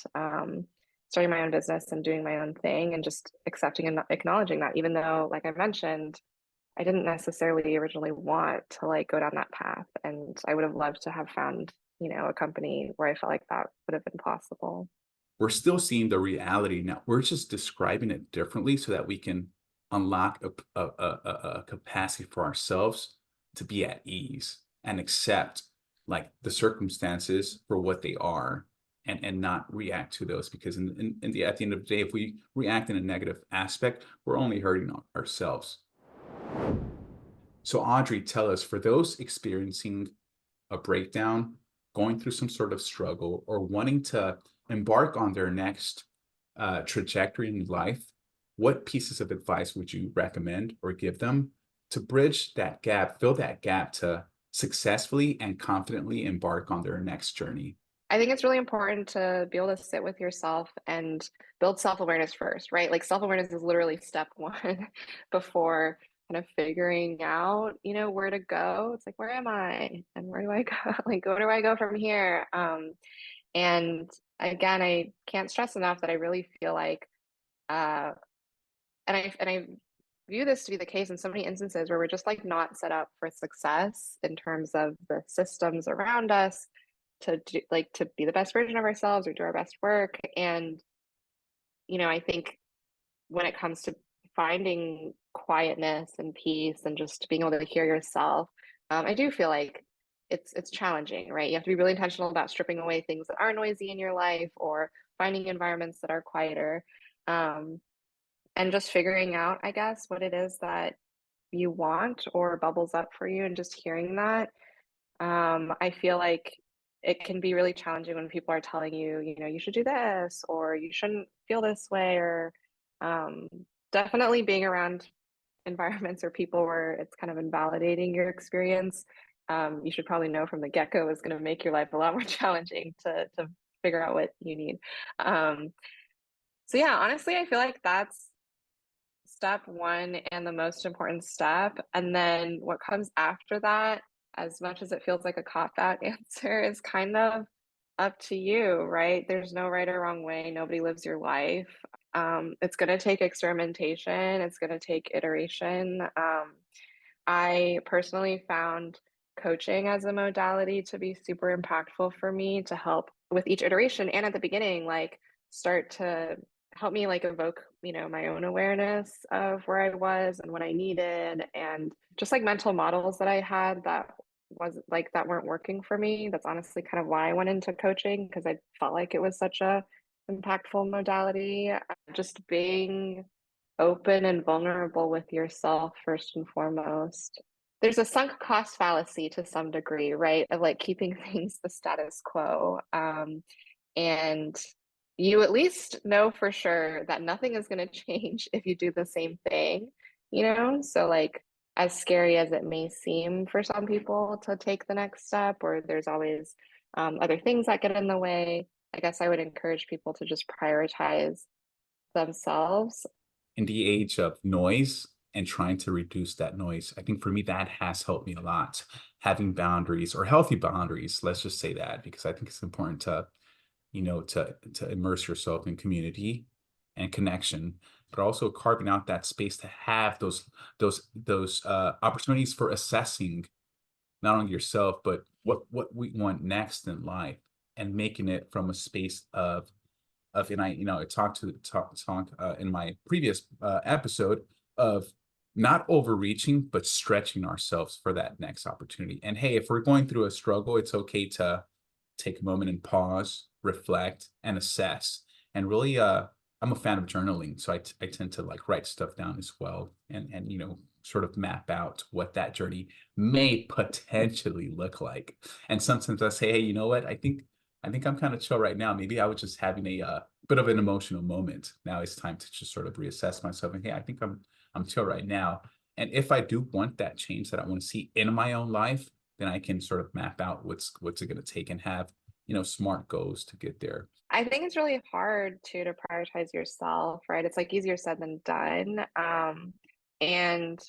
starting my own business and doing my own thing and just accepting and acknowledging that, even though, like I mentioned, I didn't necessarily originally want to like go down that path. And I would have loved to have found, a company where I felt like that would have been possible. We're still seeing the reality now. We're just describing it differently so that we can unlock a capacity for ourselves to be at ease and accept like the circumstances for what they are, and not react to those, because at the end of the day, if we react in a negative aspect, we're only hurting ourselves. So Audrey, tell us, for those experiencing a breakdown, going through some sort of struggle, or wanting to embark on their next trajectory in life, what pieces of advice would you recommend or give them to bridge that gap, fill that gap, to successfully and confidently embark on their next journey? I think it's really important to be able to sit with yourself and build self-awareness first, right? Like self-awareness is literally step one before kind of figuring out, where to go. It's like, where am I? And where do I go? Like, where do I go from here? And again, I can't stress enough that I really feel like, uh, and I view this to be the case in so many instances where we're just like not set up for success in terms of the systems around us to do, like, to be the best version of ourselves or do our best work. And I think when it comes to finding quietness and peace and just being able to hear yourself, I do feel like it's challenging, right? You have to be really intentional about stripping away things that are noisy in your life or finding environments that are quieter, and just figuring out, I guess, what it is that you want or bubbles up for you, and just hearing that. I feel like it can be really challenging when people are telling you, you should do this or you shouldn't feel this way, or um, definitely being around environments or people where it's kind of invalidating your experience. You should probably know from the get-go is going to make your life a lot more challenging to figure out what you need. So yeah, honestly, I feel like that's step one and the most important step. And then what comes after that, as much as it feels like a cop-out answer, is kind of up to you, right? There's no right or wrong way. Nobody lives your life. It's going to take experimentation. It's going to take iteration. I personally found coaching as a modality to be super impactful for me to help with each iteration. And at the beginning, like, start to help me like evoke, my own awareness of where I was and what I needed, and just like mental models that I had that weren't working for me. That's honestly kind of why I went into coaching, because I felt like it was such a impactful modality. Just being open and vulnerable with yourself first and foremost. There's a sunk cost fallacy to some degree, right? Of like keeping things the status quo. And you at least know for sure that nothing is going to change if you do the same thing, So, like, as scary as it may seem for some people to take the next step, or there's always other things that get in the way, I guess I would encourage people to just prioritize themselves. In the age of noise and trying to reduce that noise, I think for me, that has helped me a lot. Having boundaries, or healthy boundaries, let's just say that, because I think it's important to, to immerse yourself in community and connection, but also carving out that space to have those opportunities for assessing not only yourself, but what we want next in life, and making it from a space and I talked in my previous episode of not overreaching, but stretching ourselves for that next opportunity. And hey, if we're going through a struggle, it's okay to take a moment and pause, reflect, and assess. And really, I'm a fan of journaling, so I tend to like write stuff down as well, and sort of map out what that journey may potentially look like. And sometimes I say, hey, you know what? I think I'm kind of chill right now. Maybe I was just having a bit of an emotional moment. Now it's time to just sort of reassess myself. And hey, I think I'm chill right now. And if I do want that change that I want to see in my own life, then I can sort of map out what's it going to take and have smart goals to get there. I think it's really hard to prioritize yourself, right? It's like easier said than done. And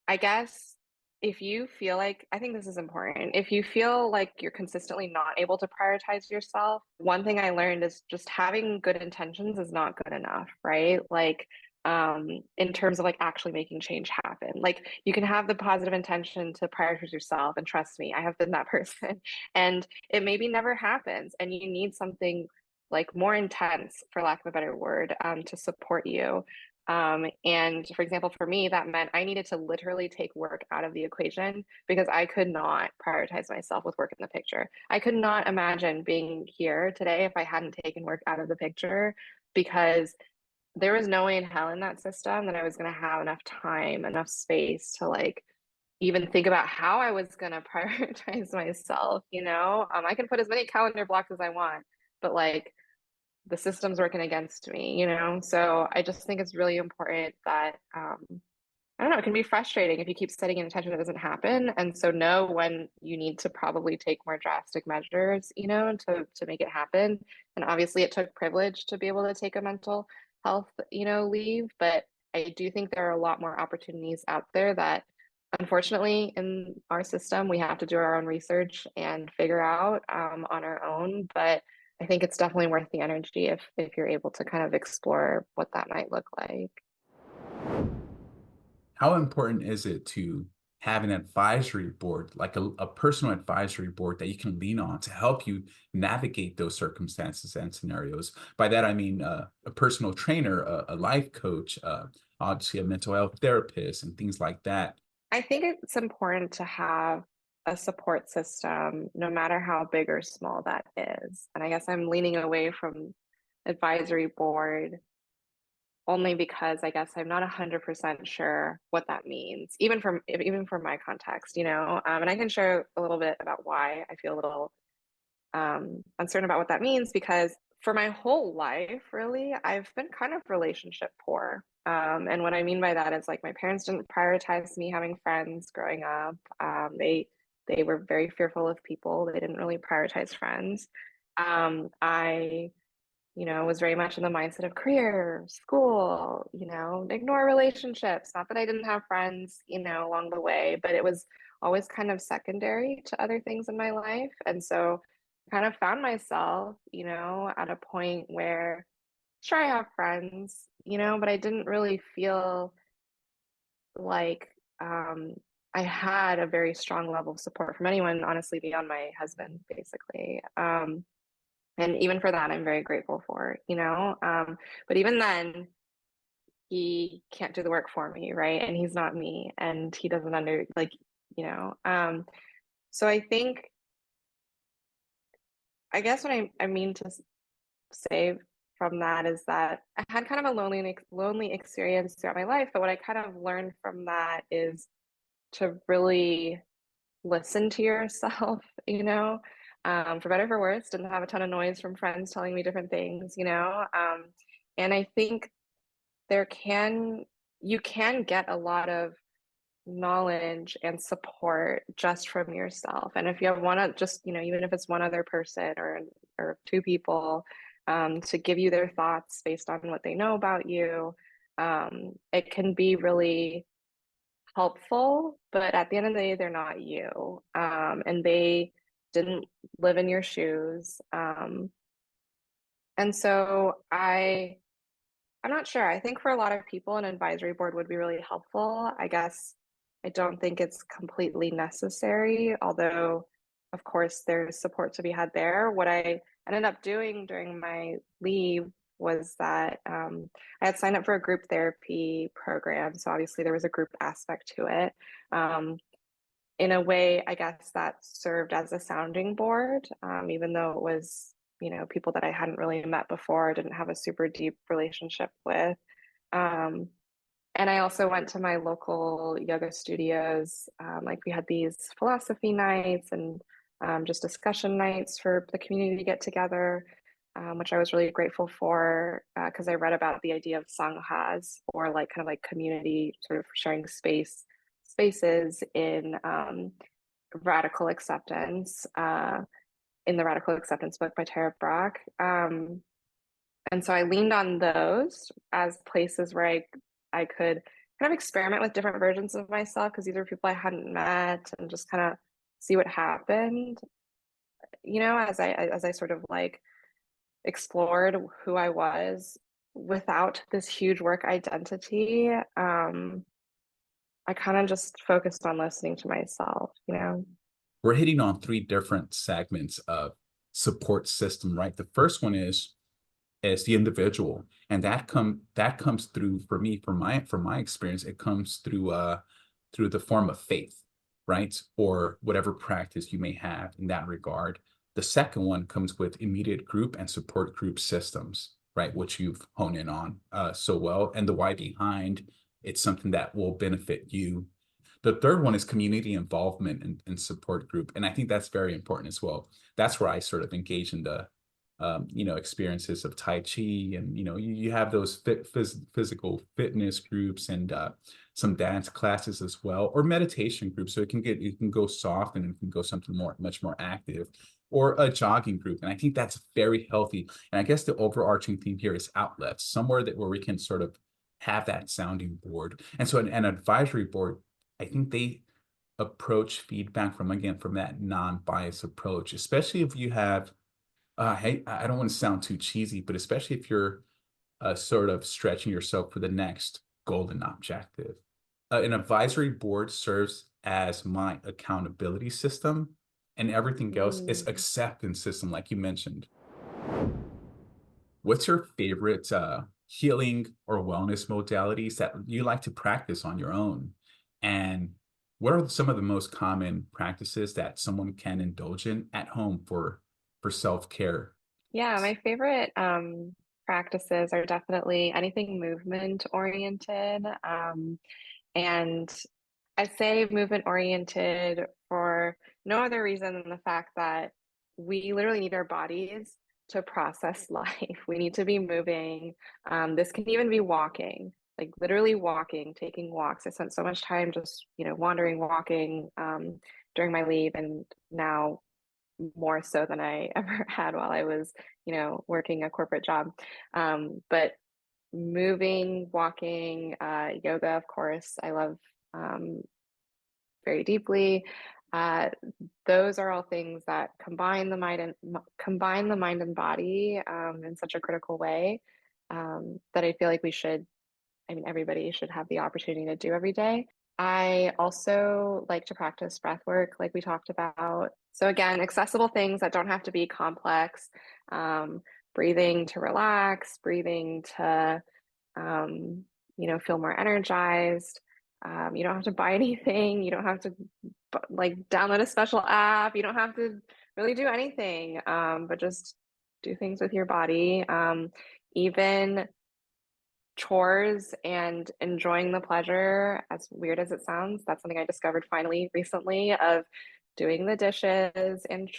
I guess if you feel like, I think this is important, if you feel like you're consistently not able to prioritize yourself, one thing I learned is just having good intentions is not good enough, right? Like, in terms of like actually making change happen. Like you can have the positive intention to prioritize yourself, and trust me, I have been that person, and it maybe never happens, and you need something like more intense, for lack of a better word, to support you. And for example, for me, that meant I needed to literally take work out of the equation because I could not prioritize myself with work in the picture. I could not imagine being here today if I hadn't taken work out of the picture, because there was no way in hell in that system that I was going to have enough time, enough space to like even think about how I was going to prioritize myself. I can put as many calendar blocks as I want, but like the system's working against me. So I just think it's really important that I don't know, it can be frustrating if you keep setting an intention that doesn't happen. And so know when you need to probably take more drastic measures, to make it happen. And obviously it took privilege to be able to take a mental health, leave. But I do think there are a lot more opportunities out there that unfortunately in our system, we have to do our own research and figure out on our own. But I think it's definitely worth the energy if you're able to kind of explore what that might look like. How important is it to have an advisory board, like a personal advisory board that you can lean on to help you navigate those circumstances and scenarios? By that, I mean a personal trainer, a life coach, obviously a mental health therapist, and things like that. I think it's important to have a support system, no matter how big or small that is. And I guess I'm leaning away from advisory board only because I guess I'm not 100% sure what that means, even from my context. And I can share a little bit about why I feel a little uncertain about what that means, because for my whole life, really, I've been kind of relationship poor. And what I mean by that is like my parents didn't prioritize me having friends growing up. They were very fearful of people. They didn't really prioritize friends. I was very much in the mindset of career, school, ignore relationships. Not that I didn't have friends, along the way, but it was always kind of secondary to other things in my life. And so I kind of found myself, at a point where sure I have friends, but I didn't really feel like I had a very strong level of support from anyone, honestly, beyond my husband, basically. And even for that, I'm very grateful for. But even then, he can't do the work for me, right? And he's not me, and he doesn't you know. So I guess what I mean to say from that is that I had kind of a lonely experience throughout my life. But what I kind of learned from that is to really listen to yourself, for better or for worse. Didn't have a ton of noise from friends telling me different things. And I think there can you can get a lot of knowledge and support just from yourself. And if you have even if it's one other person or two people, to give you their thoughts based on what they know about you, it can be really helpful. But at the end of the day, they're not you, and they didn't live in your shoes. And so I'm not sure. I think for a lot of people, an advisory board would be really helpful. I guess I don't think it's completely necessary, although, of course, there's support to be had there. What I ended up doing during my leave was that I had signed up for a group therapy program. So obviously there was a group aspect to it. in a way, I guess that served as a sounding board, even though it was, people that I hadn't really met before, didn't have a super deep relationship with. Um, and I also went to my local yoga studios. Like we had these philosophy nights and just discussion nights for the community to get together, which I was really grateful for because I read about the idea of sanghas, or like kind of like community sort of sharing spaces in radical acceptance, in the Radical Acceptance book by Tara Brach. And so I leaned on those as places where I could kind of experiment with different versions of myself, because these are people I hadn't met, and just kind of see what happened, as I sort of like explored who I was without this huge work identity. I kind of just focused on listening to myself. We're hitting on three different segments of support system, right? The first one is the individual, and that comes through, for me, from my experience, it comes through the form of faith, right? Or whatever practice you may have in that regard. The second one comes with immediate group and support group systems, right? Which you've honed in on so well, and the why behind it's something that will benefit you. The third one is community involvement and support group, and I think that's very important as well. That's where I sort of engage in the experiences of Tai Chi, and you have those physical fitness groups, and some dance classes as well, or meditation groups. So it can go soft, and it can go something much more active, or a jogging group. And I think that's very healthy. And I guess the overarching theme here is outlets, somewhere where we can sort of have that sounding board. And so an advisory board, I think they approach feedback from that non-biased approach, especially if you have, hey, I don't want to sound too cheesy, but especially if you're sort of stretching yourself for the next golden objective. An advisory board serves as my accountability system, and everything else is acceptance system, like you mentioned. What's your favorite healing or wellness modalities that you like to practice on your own? And what are some of the most common practices that someone can indulge in at home for self-care? Yeah, my favorite practices are definitely anything movement oriented. And I say movement oriented for no other reason than the fact that we literally need our bodies to process life. We need to be moving. This can even be walking, like literally walking, taking walks. I spent so much time just, wandering, walking during my leave, and now more so than I ever had while I was, working a corporate job. But moving, walking, yoga, of course, I love very deeply. Those are all things that combine the mind and body in such a critical way, that I feel like everybody should have the opportunity to do every day. I also like to practice breath work, like we talked about. So again, accessible things that don't have to be complex. Breathing to relax, breathing to feel more energized. You don't have to buy anything. You don't have to like download a special app. You don't have to really do anything, but just do things with your body. Even chores and enjoying the pleasure, as weird as it sounds, that's something I discovered finally recently, of doing the dishes and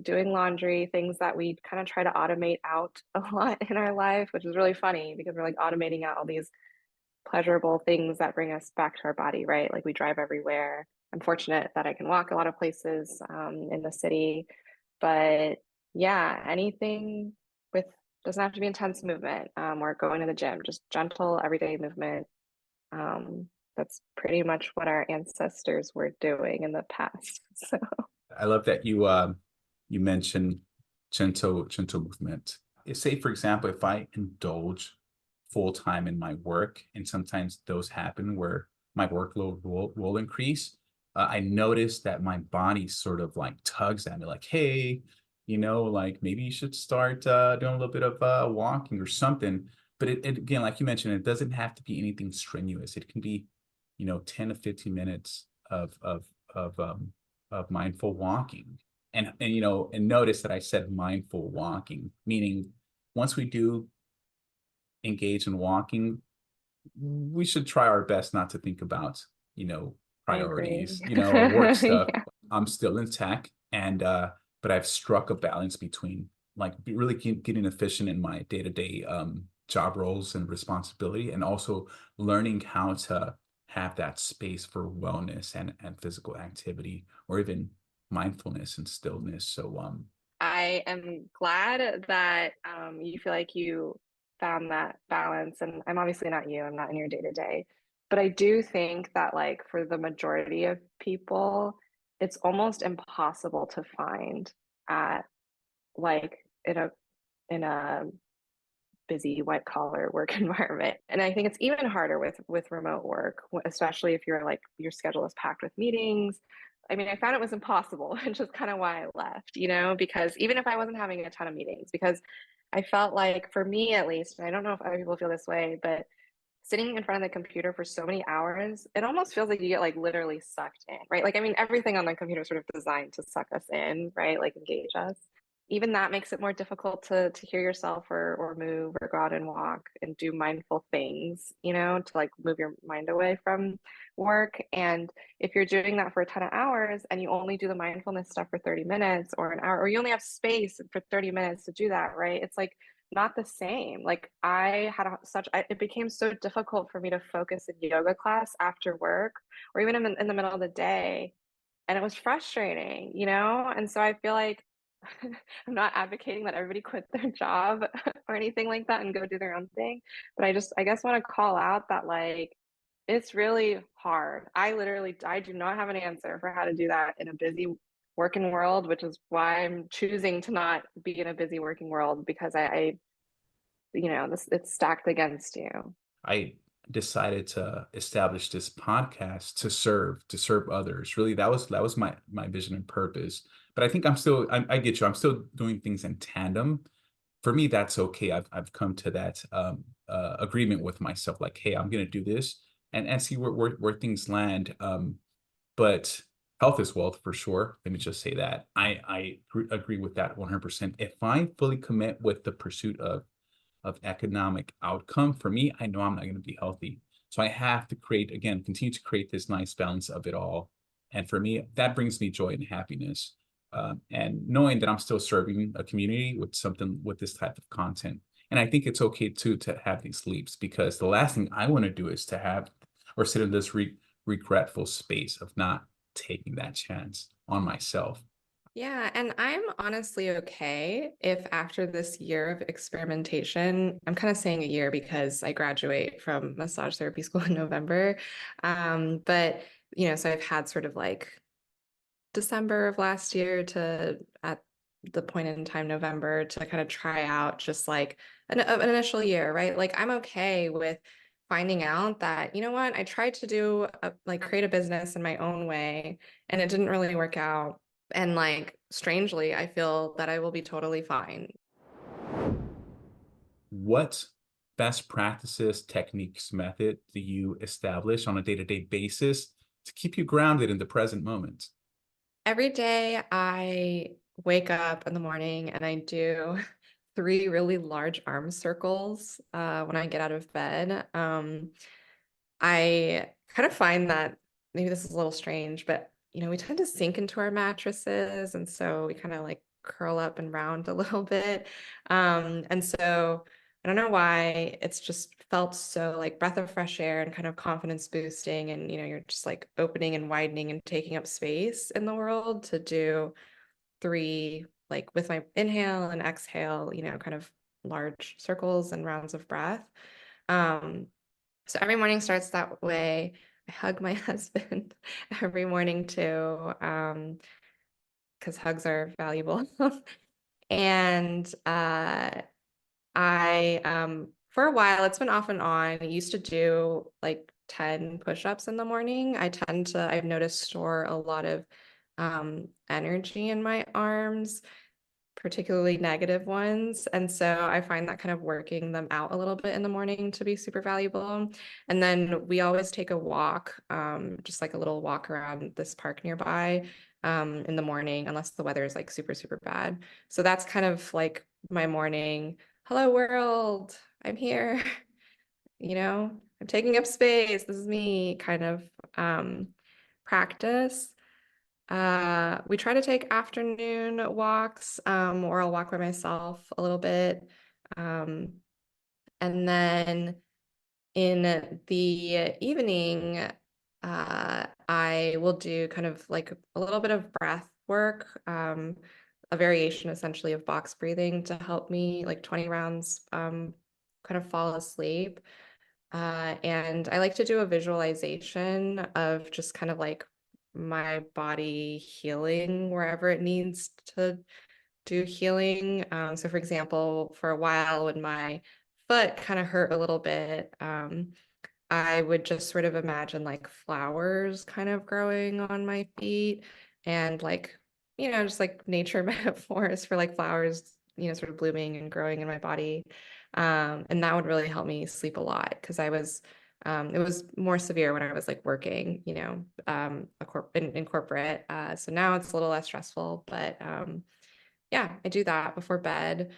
doing laundry, things that we kind of try to automate out a lot in our life, which is really funny because we're like automating out all these pleasurable things that bring us back to our body, right? Like we drive everywhere. I'm fortunate that I can walk a lot of places in the city, but yeah, anything with, doesn't have to be intense movement, or going to the gym, just gentle everyday movement. That's pretty much what our ancestors were doing in the past. So I love that you mentioned gentle movement. Say, for example, if I indulge full time in my work, and sometimes those happen where my workload will increase, I notice that my body sort of like tugs at me, like, hey, like maybe you should start doing a little bit of walking or something. But it again, like you mentioned, it doesn't have to be anything strenuous. It can be 10 to 15 minutes of of mindful walking. And notice that I said mindful walking, meaning once we do engage in walking, we should try our best not to think about, I agree. priorities, or work stuff. Yeah. I'm still in tech, and but I've struck a balance between like really getting efficient in my day-to-day job roles and responsibility, and also learning how to have that space for wellness and physical activity, or even mindfulness and stillness. So I am glad that you feel like you found that balance. And I'm obviously not you, I'm not in your day to day. But I do think that, like, for the majority of people, it's almost impossible to find at, like, in a busy white collar work environment. And I think it's even harder with remote work, especially if you're like your schedule is packed with meetings. I mean, I found it was impossible, which is kind of why I left, because even if I wasn't having a ton of meetings, because I felt like, for me at least, and I don't know if other people feel this way, but sitting in front of the computer for so many hours, it almost feels like you get like literally sucked in, right? Like, I mean, everything on the computer is sort of designed to suck us in, right? Like, engage us. Even that makes it more difficult to hear yourself, or move, or go out and walk and do mindful things, to like move your mind away from work. And if you're doing that for a ton of hours and you only do the mindfulness stuff for 30 minutes or an hour, or you only have space for 30 minutes to do that, right? It's like not the same. Like, it became so difficult for me to focus in yoga class after work, or even in the middle of the day. And it was frustrating, And so I feel like I'm not advocating that everybody quit their job or anything like that and go do their own thing. But I guess want to call out that, like, it's really hard. I do not have an answer for how to do that in a busy working world, which is why I'm choosing to not be in a busy working world, because it's stacked against you. I decided to establish this podcast to serve others. Really, that was my vision and purpose. But I think I get you. I'm still doing things in tandem. For me, that's okay. I've come to that agreement with myself. Like, hey, I'm gonna do this and see where things land. But health is wealth for sure. Let me just say that I agree with that 100%. If I fully commit with the pursuit of economic outcome, for me, I know I'm not going to be healthy. So I have to continue to create this nice balance of it all. And for me, that brings me joy and happiness. And knowing that I'm still serving a community with this type of content. And I think it's okay too to have these leaps, because the last thing I want to do is to have or sit in this regretful space of not taking that chance on myself. Yeah, and I'm honestly okay if after this year of experimentation, I'm kind of saying a year because I graduate from massage therapy school in November. But so I've had sort of like December of last year to, at the point in time, November, to kind of try out just like an initial year, right? Like, I'm okay with finding out that, I tried to create a business in my own way and it didn't really work out. And, like, strangely, I feel that I will be totally fine. What best practices, techniques, method do you establish on a day-to-day basis to keep you grounded in the present moment? Every day I wake up in the morning and I do three really large arm circles when I get out of bed. I kind of find that, maybe this is a little strange, but we tend to sink into our mattresses, and so we kind of like curl up and round a little bit. And so I don't know why, it's just felt so like breath of fresh air and kind of confidence boosting, and you're just like opening and widening and taking up space in the world to do three, like, with my inhale and exhale, kind of large circles and rounds of breath. Um, so every morning starts that way. I hug my husband every morning too, because hugs are valuable. And for a while, it's been off and on. I used to do like 10 push-ups in the morning. I've noticed, store a lot of energy in my arms. particularly negative ones. And so I find that kind of working them out a little bit in the morning to be super valuable. And then we always take a walk, just like a little walk around this park nearby in the morning, unless the weather is like super, super bad. So that's kind of like my morning, hello world, I'm here, I'm taking up space. This is me kind of practice. We try to take afternoon walks, or I'll walk by myself a little bit. And then in the evening, I will do kind of like a little bit of breath work, a variation essentially of box breathing to help me like 20 rounds, kind of fall asleep. And I like to do a visualization of just kind of like my body healing wherever it needs to do healing. So for example, for a while when my foot kind of hurt a little bit, I would just sort of imagine like flowers kind of growing on my feet and like, just like nature metaphors for like flowers, sort of blooming and growing in my body. And that would really help me sleep a lot because it was more severe when I was like working, in corporate. So now it's a little less stressful, but yeah, I do that before bed.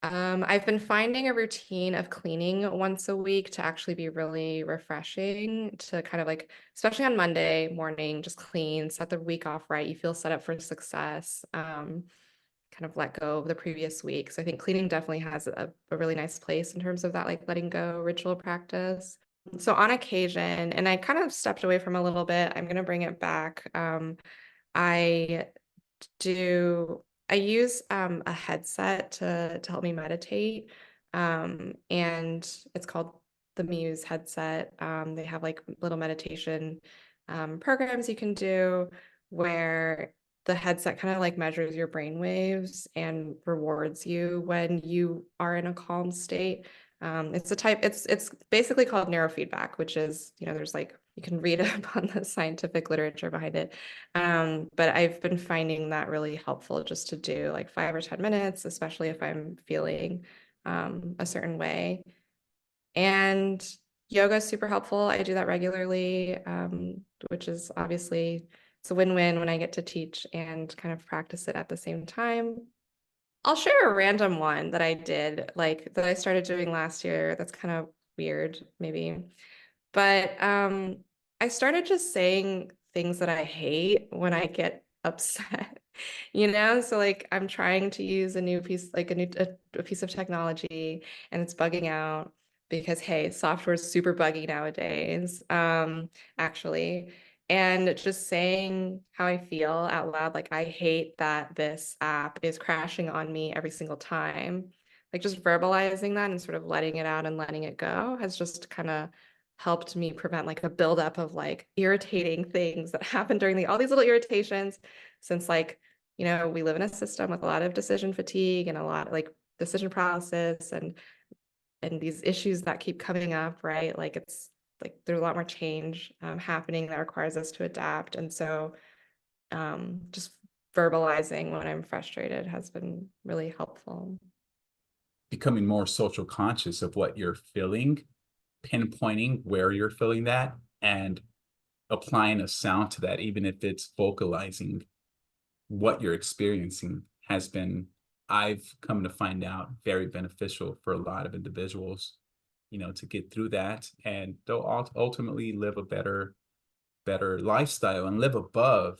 I've been finding a routine of cleaning once a week to actually be really refreshing to kind of like, especially on Monday morning, just clean, set the week off right. You feel set up for success, kind of let go of the previous week. So I think cleaning definitely has a really nice place in terms of that, like letting go ritual practice. So on occasion, and I kind of stepped away from a little bit, I'm going to bring it back. I do I use a headset to help me meditate. And it's called the Muse headset. They have like little meditation programs you can do where the headset kind of like measures your brain waves and rewards you when you are in a calm state. It's basically called neurofeedback, which is, there's like, you can read up on the scientific literature behind it. But I've been finding that really helpful just to do like 5 or 10 minutes, especially if I'm feeling a certain way. And yoga is super helpful. I do that regularly, which is obviously it's a win-win when I get to teach and kind of practice it at the same time. I'll share a random one that I did, like that I started doing last year. That's kind of weird, maybe. But I started just saying things that I hate when I get upset, So like I'm trying to use a new piece, like a piece of technology, and it's bugging out because hey, software is super buggy nowadays, actually. And just saying how I feel out loud, like I hate that this app is crashing on me every single time. Like just verbalizing that and sort of letting it out and letting it go has just kind of helped me prevent like a buildup of like irritating things that happen during all these little irritations since like, we live in a system with a lot of decision fatigue and a lot like decision paralysis and these issues that keep coming up, right? Like it's like there's a lot more change happening that requires us to adapt. And so just verbalizing when I'm frustrated has been really helpful. Becoming more social conscious of what you're feeling, pinpointing where you're feeling that, and applying a sound to that, even if it's vocalizing what you're experiencing, has been, I've come to find out, very beneficial for a lot of individuals, to get through that, and they'll ultimately live a better lifestyle and live above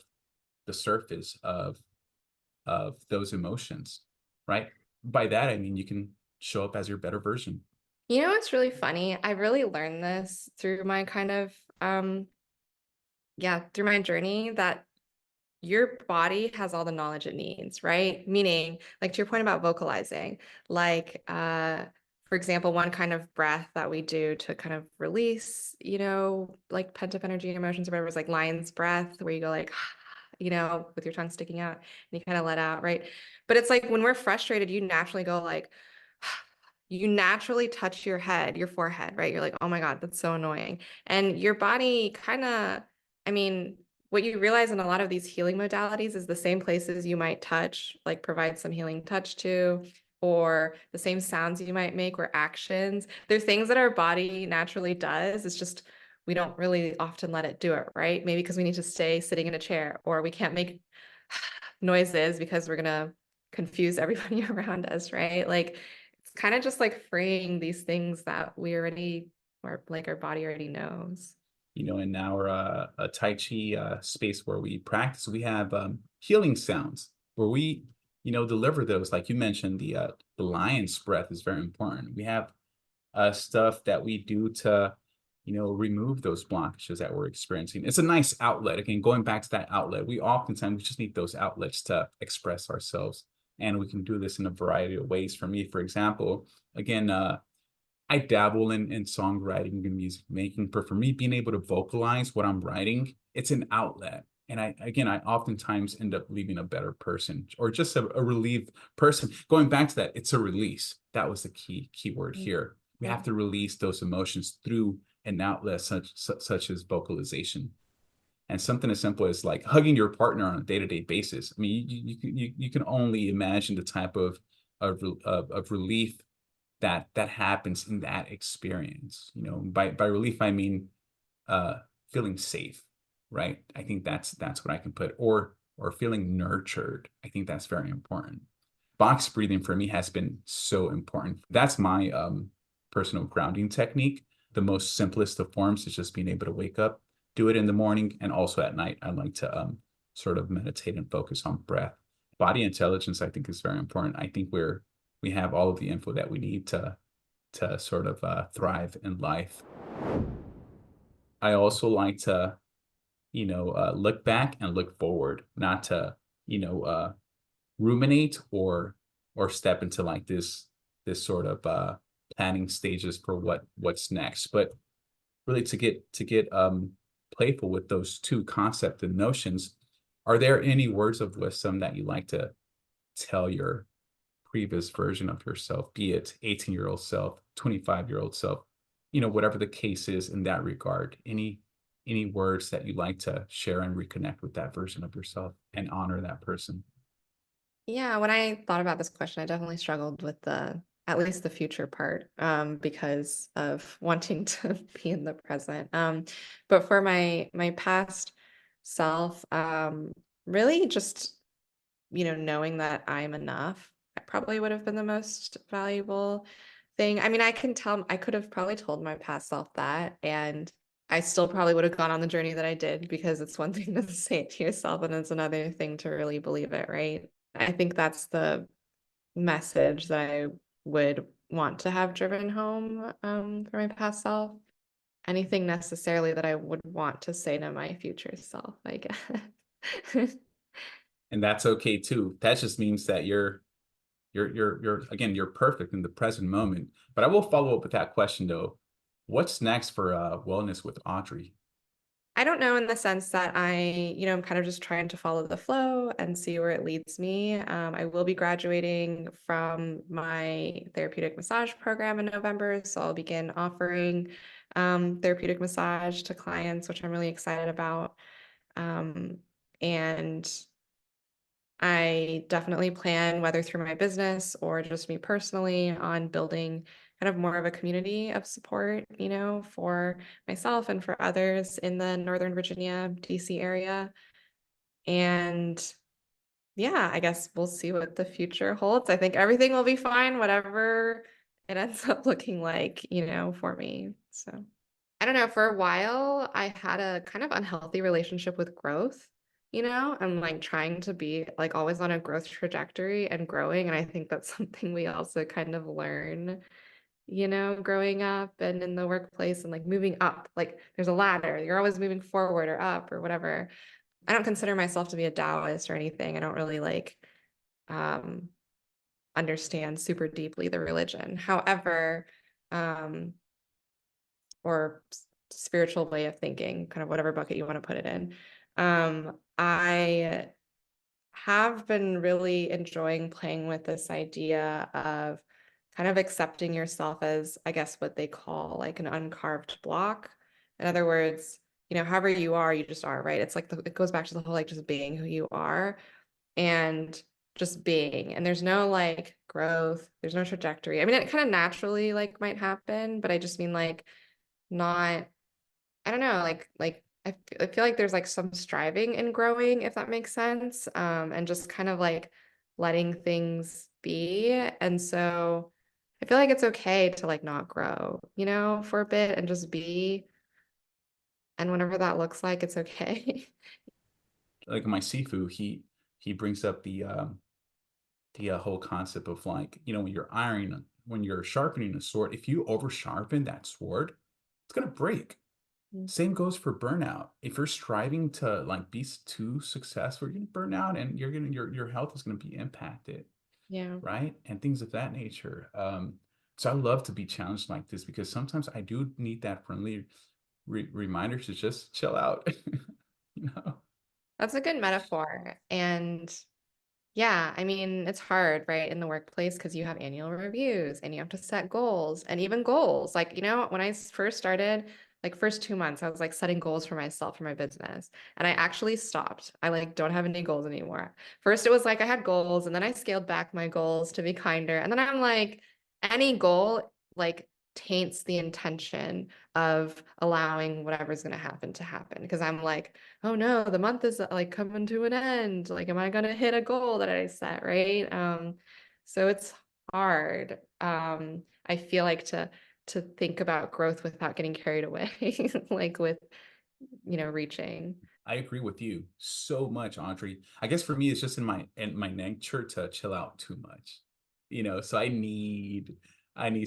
the surface of those emotions, right? By that I mean you can show up as your better version. What's really funny? I really learned this through my kind of through my journey that your body has all the knowledge it needs, right? Meaning, like to your point about vocalizing, like for example, one kind of breath that we do to kind of release, like pent up energy and emotions or whatever is like lion's breath, where you go like, with your tongue sticking out and you kind of let out, right? But it's like when we're frustrated, you naturally go like, you naturally touch your head, your forehead, right? You're like, oh my God, that's so annoying. And your body kind of, I mean, what you realize in a lot of these healing modalities is the same places you might touch, like provide some healing touch to, or the same sounds you might make or actions. They're things that our body naturally does. It's just we don't really often let it do it, right? Maybe because we need to stay sitting in a chair, or we can't make noises because we're gonna confuse everybody around us, right? Like it's kind of just like freeing these things that we already, or like our body already knows. In our Tai Chi space where we practice, we have healing sounds where we, deliver those. Like you mentioned, the lion's breath is very important. We have stuff that we do to, remove those blockages that we're experiencing. It's a nice outlet. Again, going back to that outlet, we just need those outlets to express ourselves. And we can do this in a variety of ways. For me, for example, again, I dabble in songwriting and music making, but for me, being able to vocalize what I'm writing, it's an outlet. And I oftentimes end up leaving a better person, or just a relieved person. Going back to that, it's a release. That was the key word here. We have to release those emotions through an outlet such as vocalization. And something as simple as like hugging your partner on a day-to-day basis. I mean, you can only imagine the type of relief that happens in that experience. By relief I mean feeling safe, right? I think that's what I can put, or feeling nurtured. I think that's very important. Box breathing for me has been so important. That's my personal grounding technique. The most simplest of forms is just being able to wake up, do it in the morning, and also at night. I like to sort of meditate and focus on breath. Body intelligence, I think, is very important. I think we have all of the info that we need to sort of thrive in life. I also like to, look back and look forward, not to, ruminate or step into like this sort of planning stages for what's next, but really to get playful with those two concepts and notions. Are there any words of wisdom that you like to tell your previous version of yourself, be it 18-year-old self, 25-year-old self, whatever the case is in that regard? Any words that you'd like to share and reconnect with that version of yourself and honor that person? Yeah, when I thought about this question, I definitely struggled with at least the future part, because of wanting to be in the present. But for my past self, really just, knowing that I'm enough, probably would have been the most valuable thing. I mean, I could have probably told my past self that, and I still probably would have gone on the journey that I did, because it's one thing to say it to yourself, and it's another thing to really believe it, right? I think that's the message that I would want to have driven home, for my past self. Anything necessarily that I would want to say to my future self, I guess. And that's okay too. That just means that you're again, you're perfect in the present moment. But I will follow up with that question though. What's next for wellness with Audrey? I don't know, in the sense that I'm kind of just trying to follow the flow and see where it leads me. I will be graduating from my therapeutic massage program in November, so I'll begin offering therapeutic massage to clients, which I'm really excited about. And I definitely plan, whether through my business or just me personally, on building kind of more of a community of support, for myself and for others in the Northern Virginia, DC area. And yeah, I guess we'll see what the future holds. I think everything will be fine, whatever it ends up looking like, for me. So I don't know, for a while, I had a kind of unhealthy relationship with growth. I'm like trying to be like always on a growth trajectory and growing. And I think that's something we also kind of learn, growing up and in the workplace, and like moving up. Like there's a ladder, you're always moving forward or up or whatever. I don't consider myself to be a Taoist or anything. I don't really like um understand super deeply the religion. However, or spiritual way of thinking, kind of whatever bucket you want to put it in. I have been really enjoying playing with this idea of kind of accepting yourself as, I guess, what they call like an uncarved block. In other words, you know, however you are, you just are, right? It's like it goes back to the whole like just being who you are and just being. And there's no like growth, there's no trajectory. I mean, it kind of naturally like might happen, but I just mean like not, I don't know, I feel like there's like some striving and growing, if that makes sense. And just kind of like letting things be. And so I feel like it's okay to like not grow, you know, for a bit and just be. And whenever that looks like, it's okay. Like my Sifu, he brings up the whole concept of like, you know, when you're sharpening a sword, if you over sharpen that sword, it's gonna break. Same goes for burnout. If you're striving to like be too successful, you're gonna burn out and your health is gonna be impacted, Yeah. right? And things of that nature. So I love to be challenged like this because sometimes I do need that friendly reminder to just chill out. You know? That's a good metaphor. And yeah, I mean, it's hard, right, in the workplace because you have annual reviews and you have to set goals and even goals. Like, you know, when I first started, like first 2 months, I was like setting goals for myself for my business. And I actually stopped. I like don't have any goals anymore. First, it was like I had goals and then I scaled back my goals to be kinder. And then I'm like, any goal like taints the intention of allowing whatever's going to happen. Because I'm like, oh no, the month is like coming to an end. Like, am I gonna hit a goal that I set, right? So it's hard. I feel like to think about growth without getting carried away, like with, you know, reaching. I agree with you so much, Audrey. I guess for me, it's just in my nature to chill out too much, you know. So I need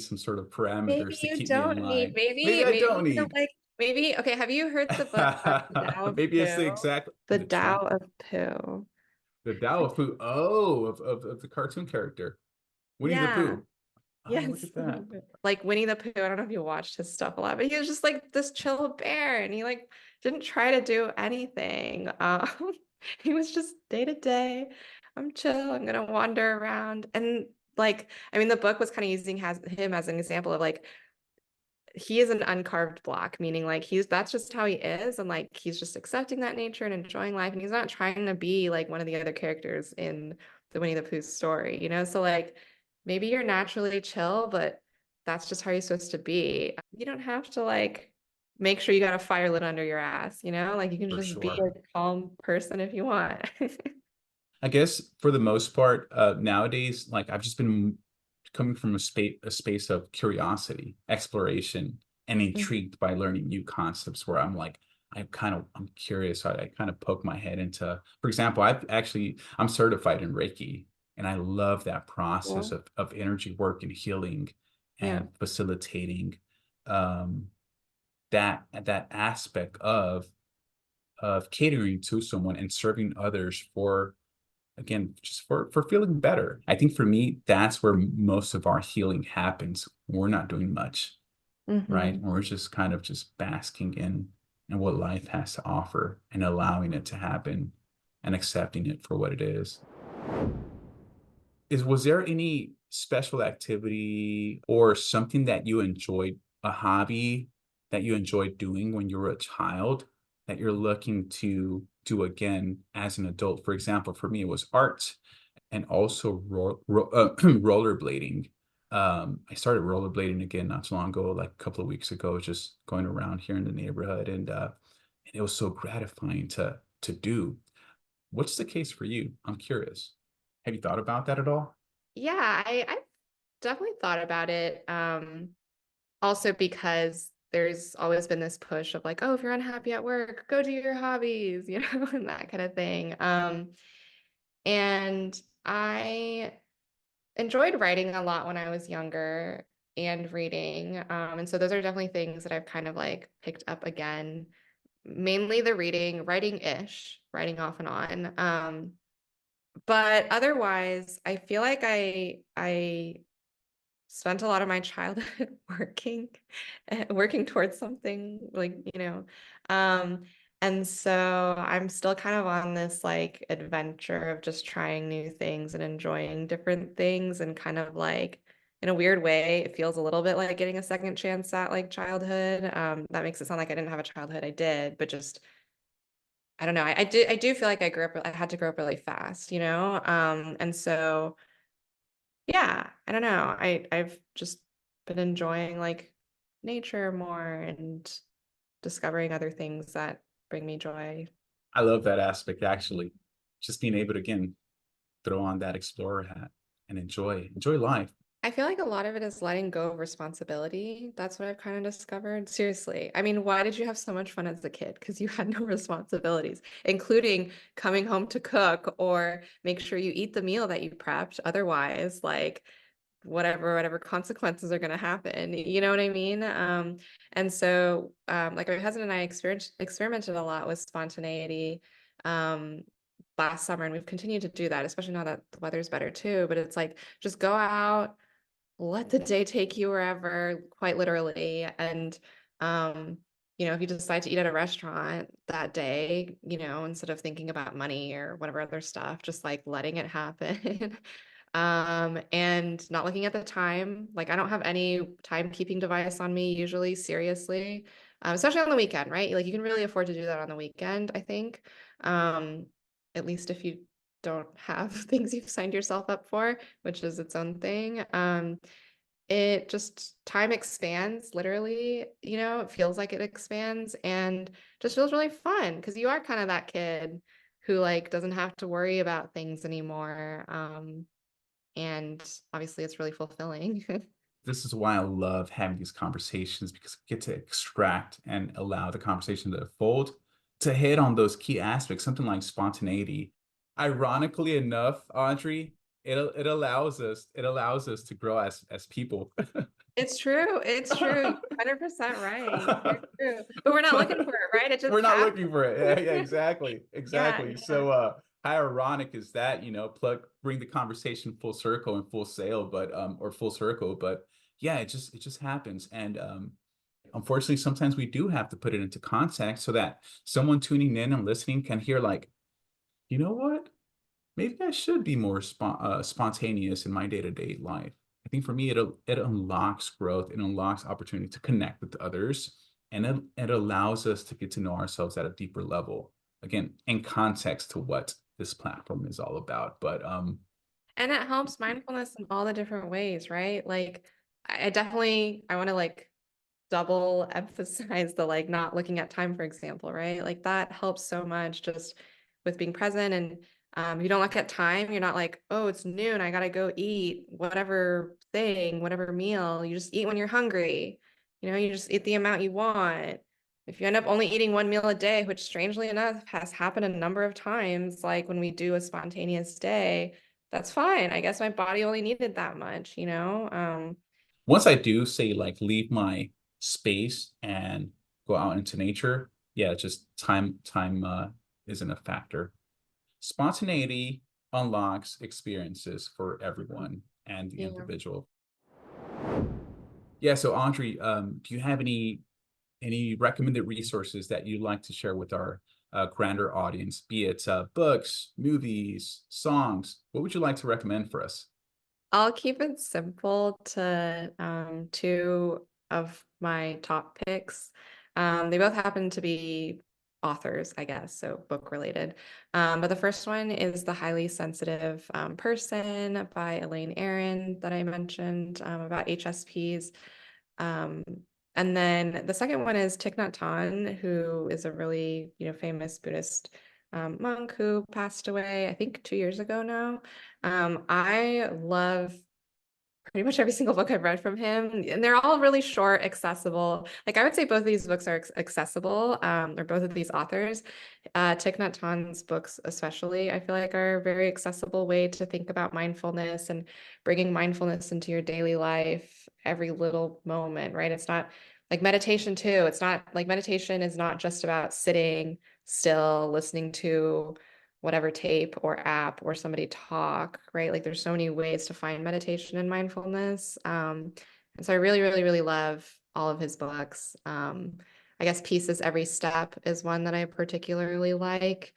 some sort of Maybe parameters to you keep me in don't need, line. Maybe I maybe don't you know, need. like maybe, okay, have you heard the book The Tao of Maybe it's the Pooh? exact The Tao of Pooh. the Tao of Pooh. Oh, of the cartoon character, Winnie the Yeah. Pooh. Oh, look Yes. at that. Like Winnie the Pooh. I don't know if you watched his stuff a lot, but he was just like this chill bear and he like didn't try to do anything. He was just day to day. I'm chill. I'm gonna wander around. And like, I mean, the book was kind of using him as an example of like he is an uncarved block, meaning like that's just how he is, and like he's just accepting that nature and enjoying life, and he's not trying to be like one of the other characters in the Winnie the Pooh story, you know? So like maybe you're naturally chill, but that's just how you're supposed to be. You don't have to like make sure you got a fire lit under your ass, you know? Like you can For just be sure. a calm person if you want. I guess for the most part, nowadays, like I've just been coming from a space of curiosity, exploration, and intrigued by learning new concepts where I'm curious. I kind of poke my head into, for example, I'm certified in Reiki, and I love that process Cool. of energy work and healing Yeah. and facilitating um, that aspect of catering to someone and serving others for, again, just for feeling better. I think for me, that's where most of our healing happens. We're not doing much, right? Hmm. We're just kind of just basking in what life has to offer and allowing it to happen and accepting it for what it is. Was there any special activity or something that you enjoyed, a hobby that you enjoyed doing when you were a child that you're looking to do again as an adult? For example, for me, it was art and also rollerblading. I started rollerblading again not so long ago, like a couple of weeks ago, just going around here in the neighborhood, and it was so gratifying to do. What's the case for you? I'm curious. Have you thought about that at all? Yeah, I've definitely thought about it. Also because there's always been this push of like, oh, if you're unhappy at work, go do your hobbies, you know, and that kind of thing. And I enjoyed writing a lot when I was younger and reading. And so those are definitely things that I've kind of like picked up again, mainly the reading, writing-ish, writing off and on. But otherwise, I feel like I spent a lot of my childhood working towards something like, you know. Um, and so I'm still kind of on this like adventure of just trying new things and enjoying different things and kind of like in a weird way, it feels a little bit like getting a second chance at like childhood. That makes it sound like I didn't have a childhood. I did, but just I don't know. I do feel like I had to grow up really fast, you know? And so yeah, I don't know. I've just been enjoying like nature more and discovering other things that bring me joy. I love that aspect, actually. Just being able to, again, throw on that explorer hat and enjoy life. I feel like a lot of it is letting go of responsibility. That's what I've kind of discovered. Seriously. I mean, why did you have so much fun as a kid? Because you had no responsibilities, including coming home to cook or make sure you eat the meal that you prepped. Otherwise, like whatever consequences are going to happen. You know what I mean? And so like my husband and I experimented a lot with spontaneity last summer, and we've continued to do that, especially now that the weather's better too. But it's like just go out, let the day take you wherever, quite literally. And, if you decide to eat at a restaurant that day, instead of thinking about money or whatever other stuff, just like letting it happen. And not looking at the time. Like I don't have any timekeeping device on me usually, seriously. Especially on the weekend, right? Like you can really afford to do that on the weekend, I think. At least if you don't have things you've signed yourself up for, which is its own thing. It just time expands literally, it feels like it expands and just feels really fun because you are kind of that kid who like doesn't have to worry about things anymore. And obviously it's really fulfilling. This is why I love having these conversations, because I get to extract and allow the conversation to unfold, to hit on those key aspects, something like spontaneity. Ironically enough, Audrey, it allows us to grow as people. It's true. It's true. You're 100% right. You're true. But we're not looking for it, right? It just We're not happens. looking for it. Yeah, exactly. Yeah, Exactly. yeah. So how ironic is that, bring the conversation full circle and full sail, but or full circle, but yeah, it just happens. And unfortunately, sometimes we do have to put it into context so that someone tuning in and listening can hear like, you know what? Maybe I should be more spontaneous in my day-to-day life. I think for me, it unlocks growth, it unlocks opportunity to connect with others, and it allows us to get to know ourselves at a deeper level. Again, in context to what this platform is all about. But And it helps mindfulness in all the different ways, right? Like I want to like double emphasize the like not looking at time, for example, right? Like that helps so much just with being present. And you don't look at time, you're not like, oh, it's noon, I gotta go eat whatever thing, whatever meal. You just eat when you're hungry. You just eat the amount you want. If you end up only eating one meal a day, which strangely enough has happened a number of times, like when we do a spontaneous day, that's fine. I guess my body only needed that much. once I do say like leave my space and go out into nature, yeah, just time isn't a factor. Spontaneity unlocks experiences for everyone and the Yeah. individual. Yeah, so Audrey, do you have any recommended resources that you'd like to share with our grander audience, be it books, movies, songs? What would you like to recommend for us? I'll keep it simple to two of my top picks. They both happen to be authors, I guess, so book related. But the first one is The Highly Sensitive Person by Elaine Aron that I mentioned about HSPs. Um, and then the second one is Thich Nhat Hanh, who is a really, famous Buddhist monk who passed away, I think 2 years ago now. I love pretty much every single book I've read from him, and they're all really short, accessible. Like I would say both of these books are accessible, or both of these authors. Thich Nhat Hanh's books especially, I feel like are a very accessible way to think about mindfulness and bringing mindfulness into your daily life, every little moment, right? It's not like meditation too. It's not like meditation is not just about sitting still, listening to whatever tape or app or somebody talk, right? Like there's so many ways to find meditation and mindfulness. And so I really, really, really love all of his books. I guess Pieces Every Step is one that I particularly like.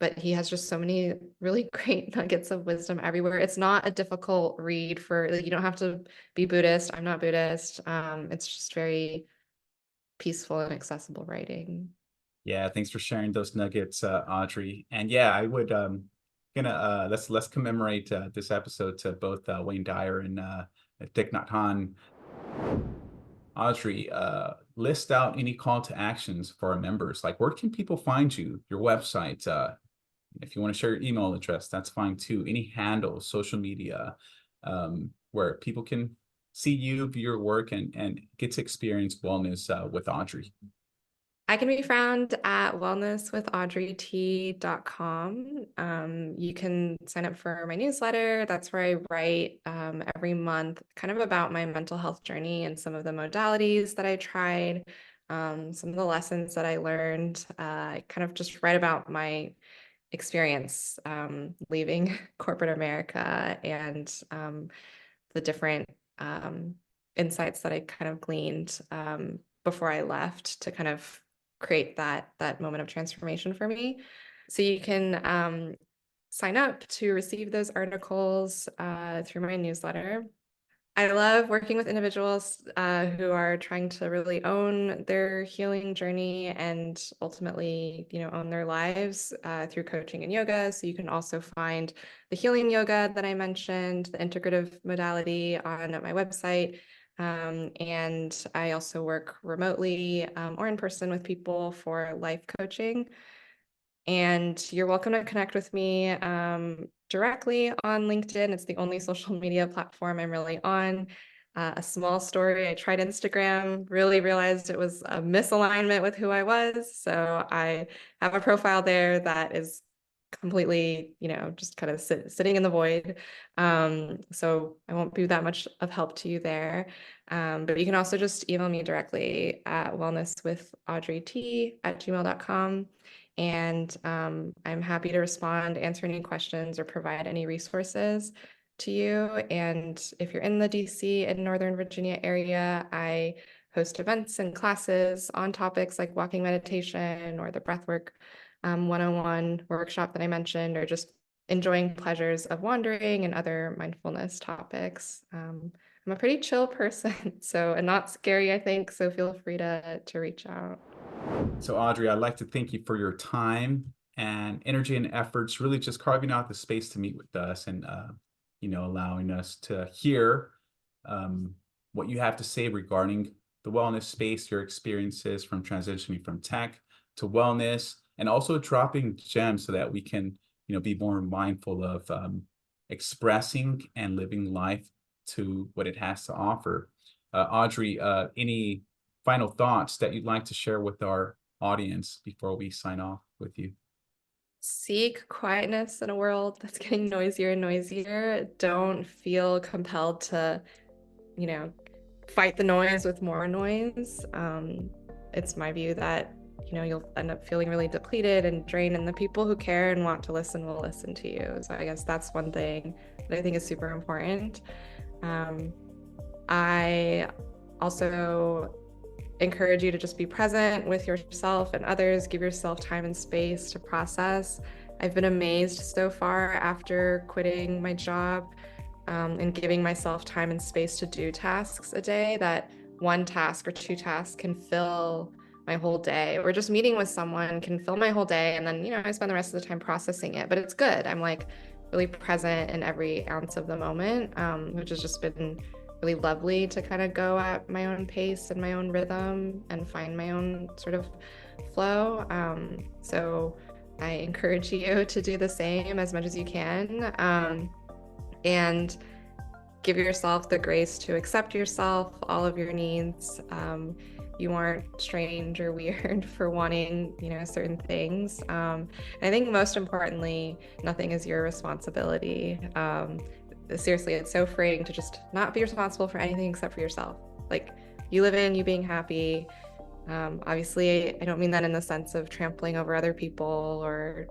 but he has just so many really great nuggets of wisdom everywhere. It's not a difficult read for, like, you don't have to be Buddhist. I'm not Buddhist. It's just very peaceful and accessible writing. Yeah, thanks for sharing those nuggets, Audrey. And yeah, I would let's commemorate this episode to both Wayne Dyer and Thich Nhat Hanh. Audrey, list out any call to actions for our members. Like, where can people find you? Your website. If you want to share your email address, that's fine too. Any handles, social media, where people can see you, view your work, and get to experience wellness with Audrey. I can be found at wellnesswithaudreyt.com. You can sign up for my newsletter. That's where I write every month, kind of about my mental health journey and some of the modalities that I tried, some of the lessons that I learned. I kind of just write about my experience leaving corporate America and the different insights that I kind of gleaned before I left to kind of create that moment of transformation for me. So you can sign up to receive those articles through my newsletter. I love working with individuals who are trying to really own their healing journey and ultimately, own their lives through coaching and yoga. So you can also find the healing yoga that I mentioned, the integrative modality on my website. And I also work remotely or in person with people for life coaching. And you're welcome to connect with me directly on LinkedIn. It's the only social media platform I'm really on. A small story, I tried Instagram, really realized it was a misalignment with who I was. So I have a profile there that is completely, just kind of sitting in the void. So I won't be that much of help to you there. But you can also just email me directly at wellnesswithaudreyt@gmail.com. And I'm happy to respond, answer any questions, or provide any resources to you. And if you're in the DC and Northern Virginia area, I host events and classes on topics like walking meditation or the breathwork 101 workshop that I mentioned, or just enjoying pleasures of wandering and other mindfulness topics. I'm a pretty chill person, and not scary, I think. So feel free to reach out. So Audrey, I'd like to thank you for your time and energy and efforts, really just carving out the space to meet with us and, allowing us to hear what you have to say regarding the wellness space, your experiences from transitioning from tech to wellness, and also dropping gems so that we can, be more mindful of expressing and living life to what it has to offer. Audrey, any final thoughts that you'd like to share with our audience before we sign off with you? Seek quietness in a world that's getting noisier and noisier. Don't feel compelled to, fight the noise with more noise. It's my view that, you'll end up feeling really depleted and drained, and the people who care and want to listen will listen to you. So I guess that's one thing that I think is super important. I also encourage you to just be present with yourself and others. Give yourself time and space to process. I've been amazed so far after quitting my job and giving myself time and space to do tasks a day, that one task or two tasks can fill my whole day, or just meeting with someone can fill my whole day. And then, I spend the rest of the time processing it, but it's good. I'm like really present in every ounce of the moment, which has just been really lovely to kind of go at my own pace and my own rhythm and find my own sort of flow. So I encourage you to do the same as much as you can, and give yourself the grace to accept yourself, all of your needs. You aren't strange or weird for wanting, certain things. And I think most importantly, nothing is your responsibility. Seriously, it's so freeing to just not be responsible for anything except for yourself. Like, you live in, you being happy. Obviously, I don't mean that in the sense of trampling over other people or,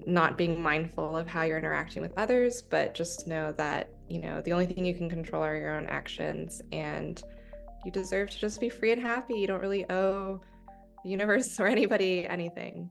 not being mindful of how you're interacting with others, but just know that, the only thing you can control are your own actions, and you deserve to just be free and happy. You don't really owe the universe or anybody anything.